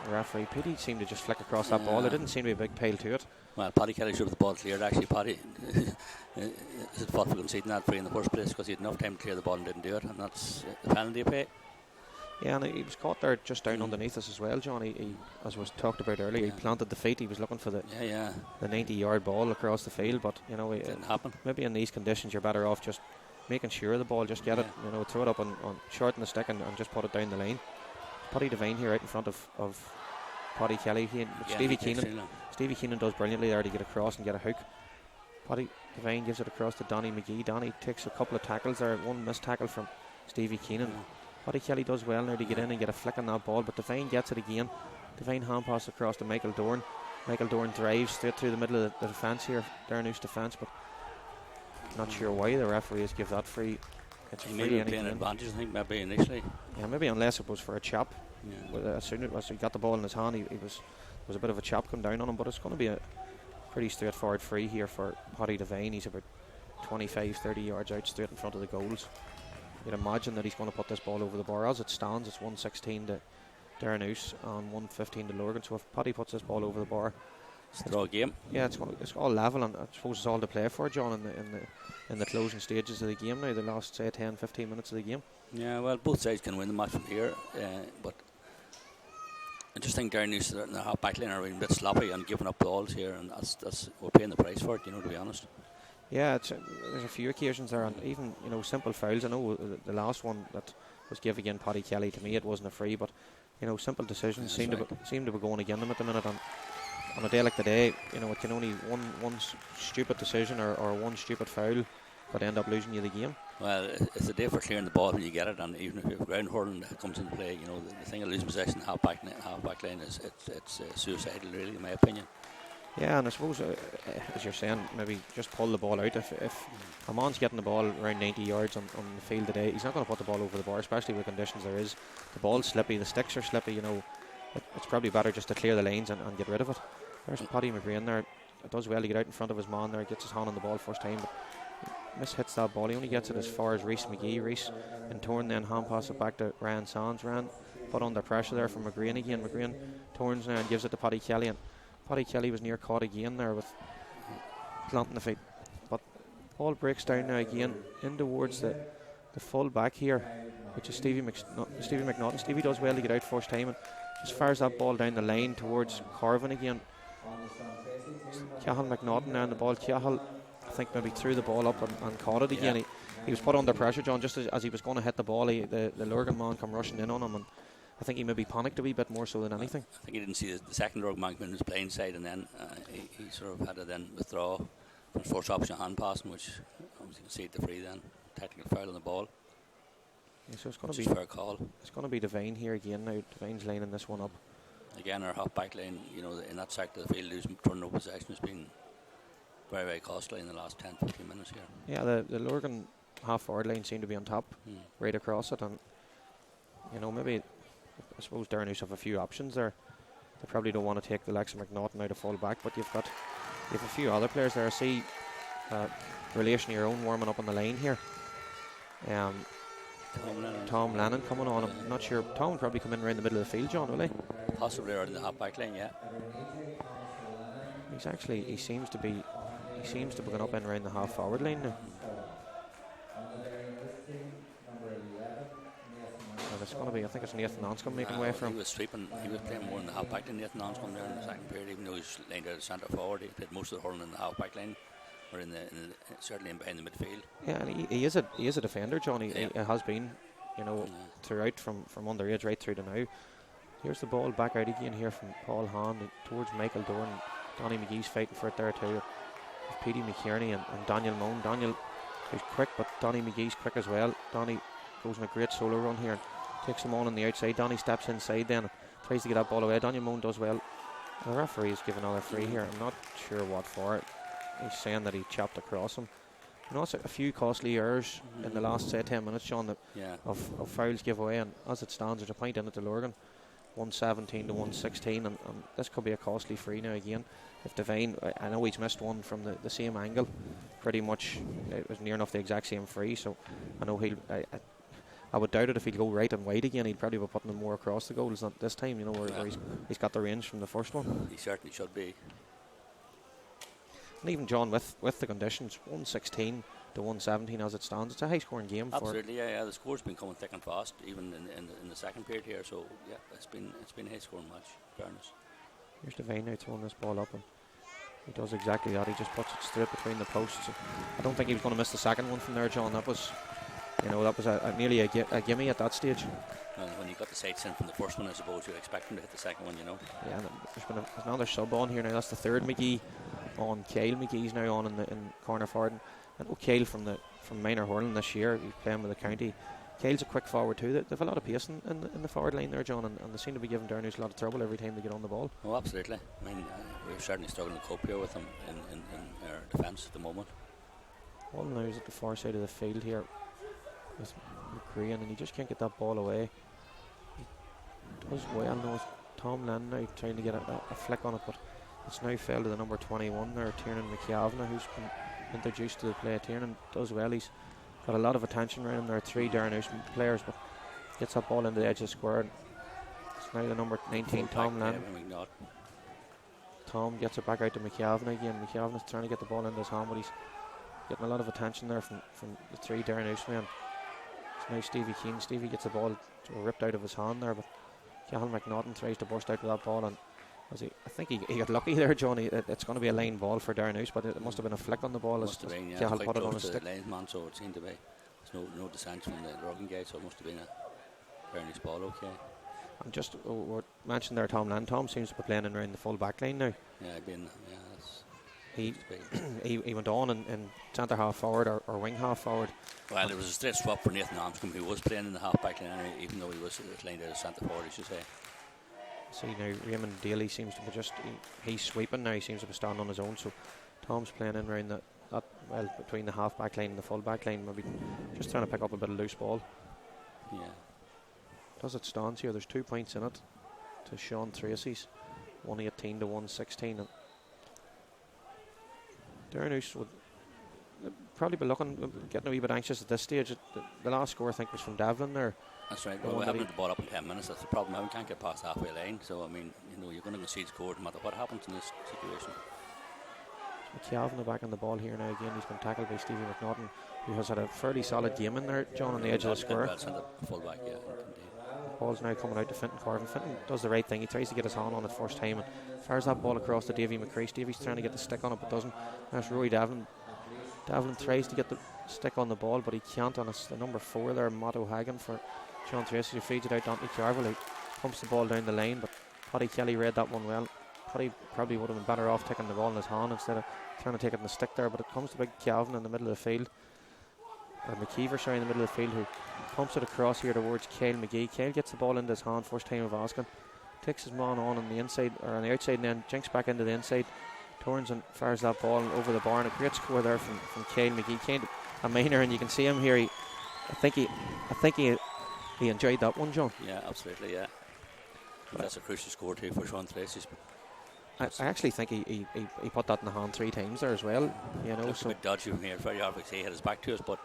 the referee. Petey seemed to just flick across that ball. There didn't seem to be a big pile to it. Well, Paddy Kelly should have the ball cleared. Actually, Paddy is at fault for conceding that free in the first place because he had enough time to clear the ball and didn't do it, and that's the penalty you pay. Yeah, and he was caught there just down underneath us as well, John. He as was talked about earlier, he planted the feet. He was looking for the 90-yard ball across the field, but it didn't happen. Maybe in these conditions, you're better off just making sure the ball just get it. Throw it up on short in the stick and just put it down the lane. Paddy Devine here out in front of Paddy Kelly. Stevie Keenan does brilliantly there to get across and get a hook. Paddy Devine gives it across to Donny McGee. Donny takes a couple of tackles there. One missed tackle from Stevie Keenan. Paddy Kelly does well now to get in and get a flick on that ball, but Devine gets it again. Devine hand pass across to Michael Dorn. Michael Dorn drives straight through the middle of the defence here, Derrynoose defence, but not sure why the referees give that free. It's he may be playing advantage, I think, maybe initially. Yeah, maybe unless it was for a chop. As soon as he got the ball in his hand, there was a bit of a chop come down on him, but it's going to be a pretty straightforward free here for Paddy Devine. He's about 25-30 yards out straight in front of the goals. You'd imagine that he's going to put this ball over the bar. As it stands, it's 116 to Derrynoose and 115 to Lurgan. So if Paddy puts this ball over the bar, it's a draw game. Yeah, it's all level, and I suppose it's all to play for, John, in the closing stages of the game now, the last, say, 10-15 minutes of the game. Yeah, well, both sides can win the match from here, but I just think Derrynoose in the half back line are a bit sloppy and giving up balls here, and that's we're paying the price for it, to be honest. Yeah, there's a few occasions there, and even simple fouls. I know the last one that was given again, Paddy Kelly, to me it wasn't a free, but simple decisions seem to be going against them at the minute. And on a day like today, it can only one stupid decision or one stupid foul could end up losing you the game. Well, it's a day for clearing the ball when you get it, and even if you have ground hurling comes into play, the thing of losing possession half back line is it's suicidal, really, in my opinion. Yeah, and I suppose, as you're saying, maybe just pull the ball out. If Amon's getting the ball around 90 yards on the field today, he's not going to put the ball over the bar, especially with the conditions there is. The ball's slippy, the sticks are slippy, it's probably better just to clear the lanes and get rid of it. There's Paddy McGrain there. It does well to get out in front of his man there, gets his hand on the ball first time, but mishits that ball. He only gets it as far as Reece McGee. Reece in turn then hand pass it back to Ryan Sands. Ryan put under pressure there from McGrain again. McGrain turns now and gives it to Paddy Kelly, and Paddy Kelly was near caught again there with planting the feet, but ball breaks down now again in towards the full back here, which is Stevie McNaughton. Stevie does well to get out first time and just fires that ball down the line towards Carvin again. Cahill McNaughton now on the ball. Cahill, I think, maybe threw the ball up and caught it again. Yeah. He was put under pressure, John, just as he was going to hit the ball. The Lurgan man come rushing in on him, and I think he maybe panicked a wee bit more so than anything. I think he didn't see the second Lurgan man come in his playing side, and then he sort of had to then withdraw from his first option hand passing, which obviously conceded the free then. Technical foul on the ball. Yeah, so it's going to be be fair call. It's going to be Devine here again now. Devine's lining this one up. Again, our half back line, in that sector of the field, losing turn over possession has been very, very costly in the last 10-15 minutes here. Yeah, the Lurgan half forward line seemed to be on top, right across it, and maybe I suppose Derrynoose have a few options there. They probably don't want to take the likes of McNaughton out of full back, but you've a few other players there. I see relation to your own warming up on the line here. Tom Lennon coming on. I'm not sure. Tom will probably come in around the middle of the field, John, will he? Possibly around the half back line, yeah. He seems to be going up and around the half forward line now. And it's going to be, I think it's Nathan Anscombe making way for him. He was playing more in the half back than Nathan Anscombe there in the second period, even though he's lined out as centre forward. He played most of the hurling in the half back line, or certainly in behind the midfield. Yeah, and he is a defender, John. He has been, throughout from underage right through to now. Here's the ball back out again here from Paul Hahn towards Michael Dorn. Donny McGee's fighting for it there too. With Petey McKierney and Daniel Moan. Daniel is quick, but Donny McGee's quick as well. Donny goes on a great solo run here and takes him on the outside. Donny steps inside then and tries to get that ball away. Daniel Moan does well. The referee is giving another free here. I'm not sure what for it. He's saying that he chopped across him. It's a few costly errors in the last, say, 10 minutes, Sean, that of fouls give away, and as it stands, there's a point in it to Lurgan. 117 to 116, and this could be a costly free now again. If Devine, I know he's missed one from the same angle, pretty much it was near enough the exact same free, so I know I would doubt it if he'd go right and wide again. He'd probably be putting them more across the goals not this time, where he's got the range from the first one. He certainly should be. And even John, with the conditions, 116 to 117 as it stands, it's a high scoring game. Absolutely, yeah. The score's been coming thick and fast, even in the second period here. So yeah, it's been a high scoring match. Fairness. Here's Devine now throwing this ball up, and he does exactly that. He just puts it straight between the posts. I don't think he was going to miss the second one from there, John. That was, nearly a gimme at that stage. Well, when you got the sights in from the first one, I suppose you'd expect him to hit the second one. Yeah, there's been another sub on here now. That's the third McGee on. Kyle McGee's now on in corner forward. And Kyle from minor hurling this year, he's playing with the county. Kyle's a quick forward too. They've a lot of pace in the forward line there, John, and they seem to be giving Derrynoose a lot of trouble every time they get on the ball. Oh, absolutely. I mean, we're certainly struggling to cope here with them in our defence at the moment. Ball now is at the far side of the field here with McCrean, and he just can't get that ball away. He does well now. Tom Lennon now trying to get a flick on it, but it's now fell to the number 21 there, Tiernan McCavna, who's been introduced to the play. Tiernan does well. He's got a lot of attention around him. There are three Derrynoose players, but gets that ball into the edge of the square. It's now the number 19, Tom Lennon. Tom gets it back out to McCavna again. McCavna's trying to get the ball into his hand, but he's getting a lot of attention there from the three Derrynoose men. It's now Stevie Keane. Stevie gets the ball ripped out of his hand there, but Cahill McNaughton tries to burst out with that ball, and I think he got lucky there, Johnny. It's going to be a line ball for Derrynoose, but it must have been a flick on the ball as Cahill put it on his stick. Linesman, so it seemed to be. There's no dissent from the Lurgan gate, so it must have been a Derrynoose ball, okay. And just mentioned there, Tom Land. Tom seems to be playing in around the full back line now. He went on in centre half forward or wing half forward. Well, there was a straight swap for Nathan Anscombe, who was playing in the half back line, even though he was lined out as centre forward, I should say. See now, Raymond Daly seems to be he's sweeping now. He seems to be standing on his own. So Tom's playing in around between the half back line and the full back line, maybe just trying to pick up a bit of loose ball. Yeah. As it stands here, there's 2 points in it to Sean Treacy's, 118 to 116. And Derrynoose would probably be getting a wee bit anxious at this stage. The last score I think was from Devlin there. That's right. Well, we haven't the ball up in 10 minutes. That's the problem. We can't get past the halfway line. So I mean, you're going to concede scores no matter what happens in this situation. McCavin back on the ball here now again. He's been tackled by Stevie McNaughton, who has had a fairly solid game in there, John, on the edge of the square. Full back, yeah, the ball's now coming out to Fintan Corvin. Fintan does the right thing. He tries to get his hand on it first time and fires that ball across to Davy McCreesh. Davy's trying to get the stick on it but doesn't. That's Roy Devlin. Devlin tries to get the stick on the ball but he can't, and it's the number 4 there, Matt O'Hagan, for Sean Treacy, who feeds it out to Anthony Carville, who pumps the ball down the lane, but Paddy Kelly read that one well. Paddy probably would have been better off taking the ball in his hand instead of trying to take it in the stick there, but it comes to big Calvin in the middle of the field, or McKeever, sorry, in the middle of the field, who pumps it across here towards Kyle McGee. Kyle gets the ball into his hand, first time of asking, takes his man on the inside, or on the outside, and then jinks back into the inside, turns and fires that ball over the bar, and a great score there from Kyle McGee. Kind of a minor, and you can see him here. I think he enjoyed that one, John. Yeah, absolutely, yeah. That's a crucial score too for Sean Treacy. I actually think he put that in the hand 3 times there as well. Looks a bit dodgy from here. Very obvious he had his back to us, but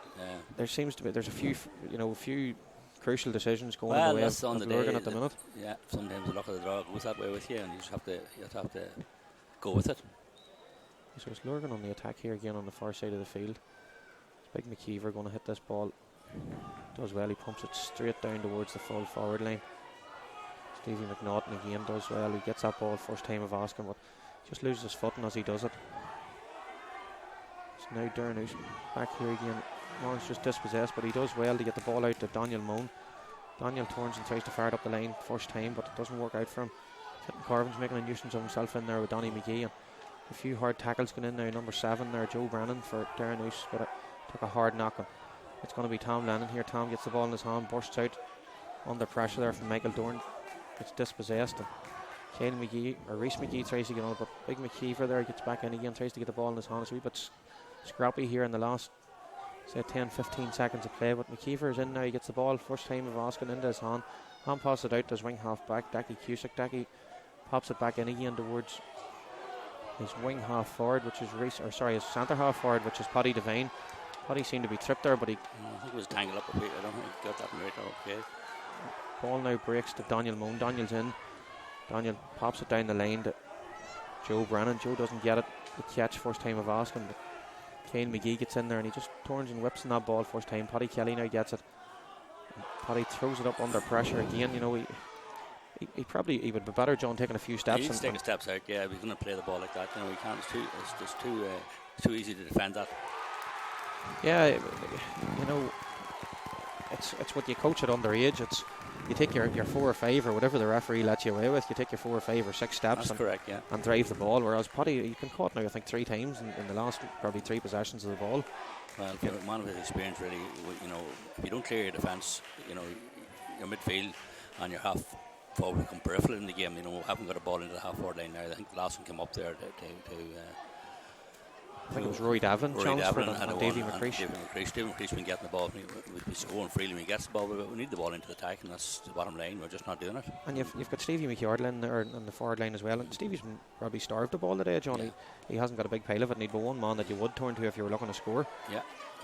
there's a few crucial decisions going well, in the way that's of on the Lurgan day, at the minute. Yeah, sometimes the luck of the draw goes that way with you, and you just have to go with it. So it's Lurgan on the attack here again on the far side of the field. Big McKeever going to hit this ball. Does well. He pumps it straight down towards the full forward line. Stevie McNaughton again does well. He gets that ball first time of asking, but just loses his footing as he does it. So now Derrynoose back here again. Warren's just dispossessed, but he does well to get the ball out to Daniel Moan. Daniel turns and tries to fire it up the line first time, but it doesn't work out for him. Fintan Corvin's making a nuisance of himself in there with Donny McGee, and a few hard tackles going in now. Number 7 there, Joe Brennan for Derrynoose, but took a hard knock. It's going to be Tom Lennon here. Tom gets the ball in his hand, bursts out under pressure there from Michael Dorn. It's dispossessed, and Kyle McGee, or Reese McGee, tries to get on it, but big McKeever there gets back in again, tries to get the ball in his hand. It's a wee bit scrappy here in the last, say, 10-15 seconds of play, but McKeever is in now. He gets the ball first time of asking into his hand. Hand passes it out to his wing half back, Dackie Cusick. Dackie pops it back in again towards his wing half forward, which is his centre half forward, which is Paddy Devine. Paddy seemed to be tripped there, but I think it was tangled up a bit. I don't think he got that right. Okay. Ball now breaks to Daniel Moan. Daniel's in. Daniel pops it down the lane to Joe Brennan. Joe doesn't get it. The catch first time of asking, but Kane McGee gets in there and he just turns and whips in that ball first time. Paddy Kelly now gets it. And Paddy throws it up under pressure again. He would be better, John, taking a few steps. He needs to take a steps out. Yeah, we're going to play the ball like that. He can't. It's just too easy to defend that. Yeah, it's what you coach at underage. It's you take your 4 or 5 or whatever the referee lets you away with. You take your 4 or 5 or 6 steps. That's correct, yeah. And drive the ball. Whereas Paddy, he's been caught now, I think 3 times in the last probably 3 possessions of the ball. Well, for a man of his experience, really, if you don't clear your defence, your midfield and your half forward become peripheral in the game. Haven't got a ball into the half forward line now. I think the last one came up there I think it was Roy Devlin challenged for it and Davy McCreesh. Davy McCreesh been getting the ball. We'd be scoring freely when he gets the ball, but we need the ball into the attack, and that's the bottom line. We're just not doing it. And you've got Stevie McYardle in there on the forward line as well. And Stevie's been probably starved the ball today, Johnny. Yeah. He hasn't got a big pile of it, and he'd be one man that you would turn to if you were looking to score. Yeah,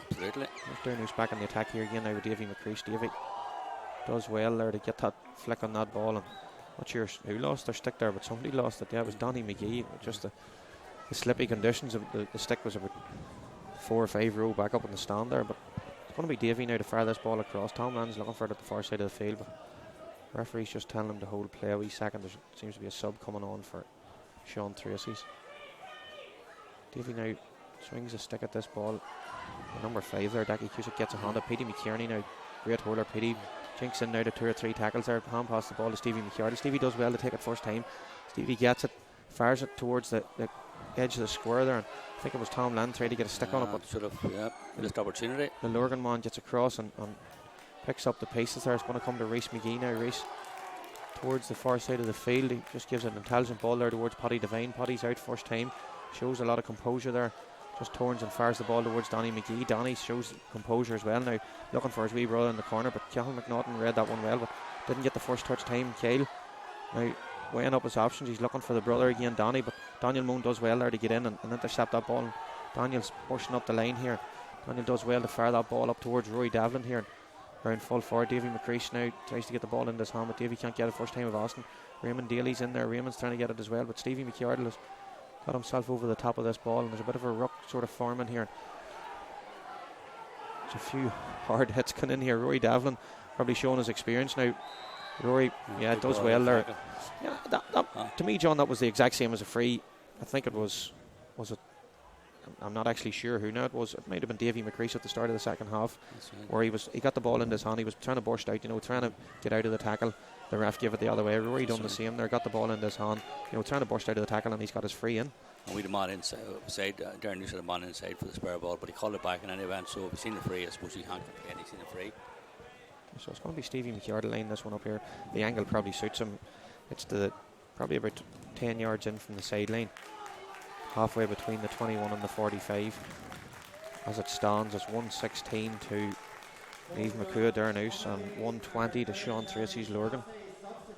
absolutely. Derrynoose back on the attack here again now with Davy McCreesh. Davy does well there to get that flick on that ball. And not sure who lost their stick there, but somebody lost it. Yeah, it was Donny McGee. Just the slippy conditions of the stick was about 4 or 5 row back up in the stand there, but it's going to be Davy now to fire this ball across. Tom Lann's looking for it at the far side of the field, but the referee's just telling him to hold play a wee second. There seems to be a sub coming on for Sean Treacy's. Davy now swings a stick at this ball. Number 5 there, Dackie Cusick gets a hand at Petey McKierney now. Great hurler, Petey jinks in now to 2 or 3 tackles there. Hand pass the ball to Stevie McYardle. Stevie does well to take it first time. Stevie gets it, fires it towards the edge of the square there, and I think it was Tom Land trying to get a stick on it, but sort of missed opportunity. The Lurgan man gets across and picks up the pieces there. It's going to come to Reese McGee now. Reese towards the far side of the field. He just gives an intelligent ball there towards Paddy Devine. Paddy's out first time, shows a lot of composure there. Just turns and fires the ball towards Donny McGee. Donny shows composure as well now, looking for his wee brother in the corner, but Cathal McNaughton read that one well, but didn't get the first touch time. Kyle now weighing up his options. He's looking for the brother again, Donny, but Daniel Moon does well there to get in and intercept that ball. And Daniel's pushing up the line here. Daniel does well to fire that ball up towards Rory Devlin here. Around full forward, Davy McCreesh now tries to get the ball into his hand, but Davy can't get it first time of Austin. Raymond Daly's in there. Raymond's trying to get it as well, but Stevie McCardle has got himself over the top of this ball, and there's a bit of a ruck sort of forming here. There's a few hard hits coming in here. Rory Devlin probably showing his experience now. Rory, yeah, does well there. Yeah, that to me, John, that was the exact same as a free. I think it was it? I'm not actually sure who now it was. It might have been Davy McCreesh at the start of the second half, where he got the ball in his hand. He was trying to burst out, trying to get out of the tackle. The ref gave it the other way. Rory done the same there, got the ball in his hand, trying to burst out of the tackle, and he's got his free in. And we had a man inside, Derrynoose had a man inside for the spare ball, but he called it back in any event, so if he's seen the free, I suppose he can't complain, he's seen the free. So it's going to be Stevie McCardle line this one up here. The angle probably suits him. It's probably about 10 yards in from the sideline, halfway between the 21 and the 45. As it stands, it's 116 to Niamh McCoo Derrynoose and 120 to Sean Treacy's Lurgan.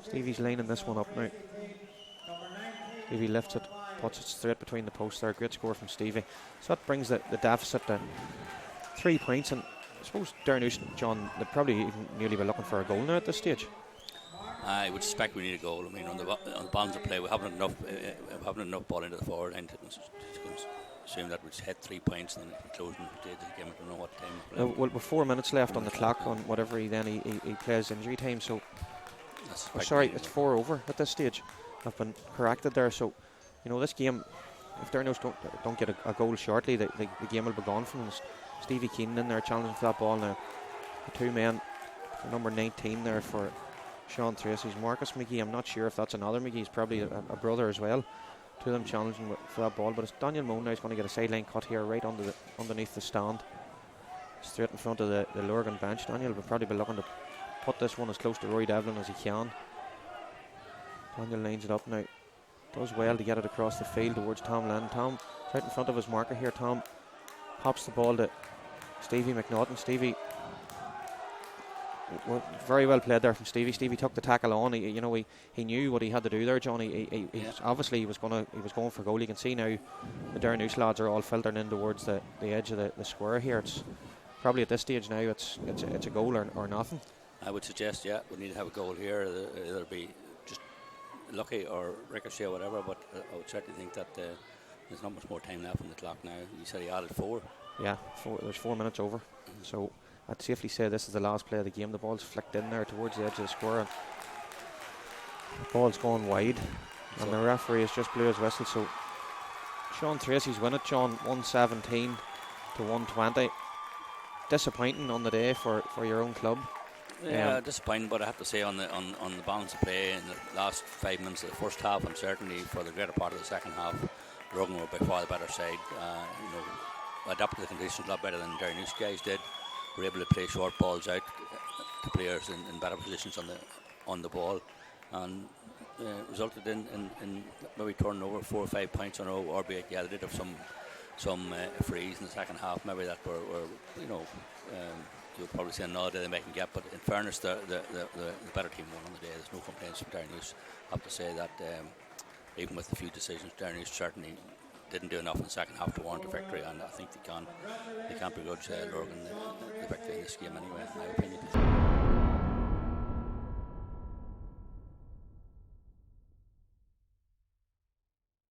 Stevie's lining this one up now. Stevie lifts it, puts it straight between the posts there. Great score from Stevie. So that brings the deficit to 3 points, and I suppose Derrynoose, John, they'd probably even nearly be looking for a goal now at this stage. I would suspect we need a goal. I mean, on the balance of play, we haven't enough ball into the forward end. Assume that we'd hit 3 points and then closing the game. I don't know what time. Well, with 4 minutes left on the clock on whatever he plays injury time. So, sorry, it's 4 over at this stage. I've been corrected there. So, this game, if Derrynoose don't get a goal shortly, the game will be gone from them. Stevie Keenan in there challenging for that ball now. The two men, number 19 there for Sean Treacy's Marcus McGee. I'm not sure if that's another McGee. He's probably a brother as well. Two of them challenging for that ball, but it's Daniel Moon now. He's going to get a sideline cut here right underneath the stand, straight in front of the Lurgan bench. Daniel will probably be looking to put this one as close to Roy Devlin as he can. Daniel lines it up now, does well to get it across the field towards Tom Lennon. Tom right in front of his marker here. Tom pops the ball to Stevie McNaughton. Stevie, very well played there from Stevie. Stevie took the tackle on. He knew what he had to do there, John. Obviously he was going for goal. You can see now the Derrynoose lads are all filtering in towards the edge of the square here. It's probably at this stage now it's a goal or nothing. I would suggest, we need to have a goal here. Either be just lucky or ricochet or whatever, but I would certainly think that there's not much more time left on the clock now. You said he added 4. Yeah, there's 4 minutes over. So I'd safely say this is the last play of the game. The ball's flicked in there towards the edge of the square, and the ball's going wide, and the referee has just blew his whistle. So Sean Treacy's win it, John, 117 to 120. Disappointing on the day for your own club. Yeah, disappointing, but I have to say on the balance of play in the last 5 minutes of the first half, and certainly for the greater part of the second half, Rogan were by far the better side. Adapted the conditions a lot better than Derrynoose guys did. Were able to play short balls out to players in better positions on the ball, and resulted in maybe turning over 4 or 5 points in a row. Albeit, they did have some frees in the second half. Maybe that were you'll probably see another day they might get. But in fairness, the better team won on the day. There's no complaints from Derrynoose. I have to say that even with a few decisions, Derrynoose certainly didn't do enough in the second half to warrant a victory, and I think they can't begrudge Lurgan the victory in this game anyway, in my opinion.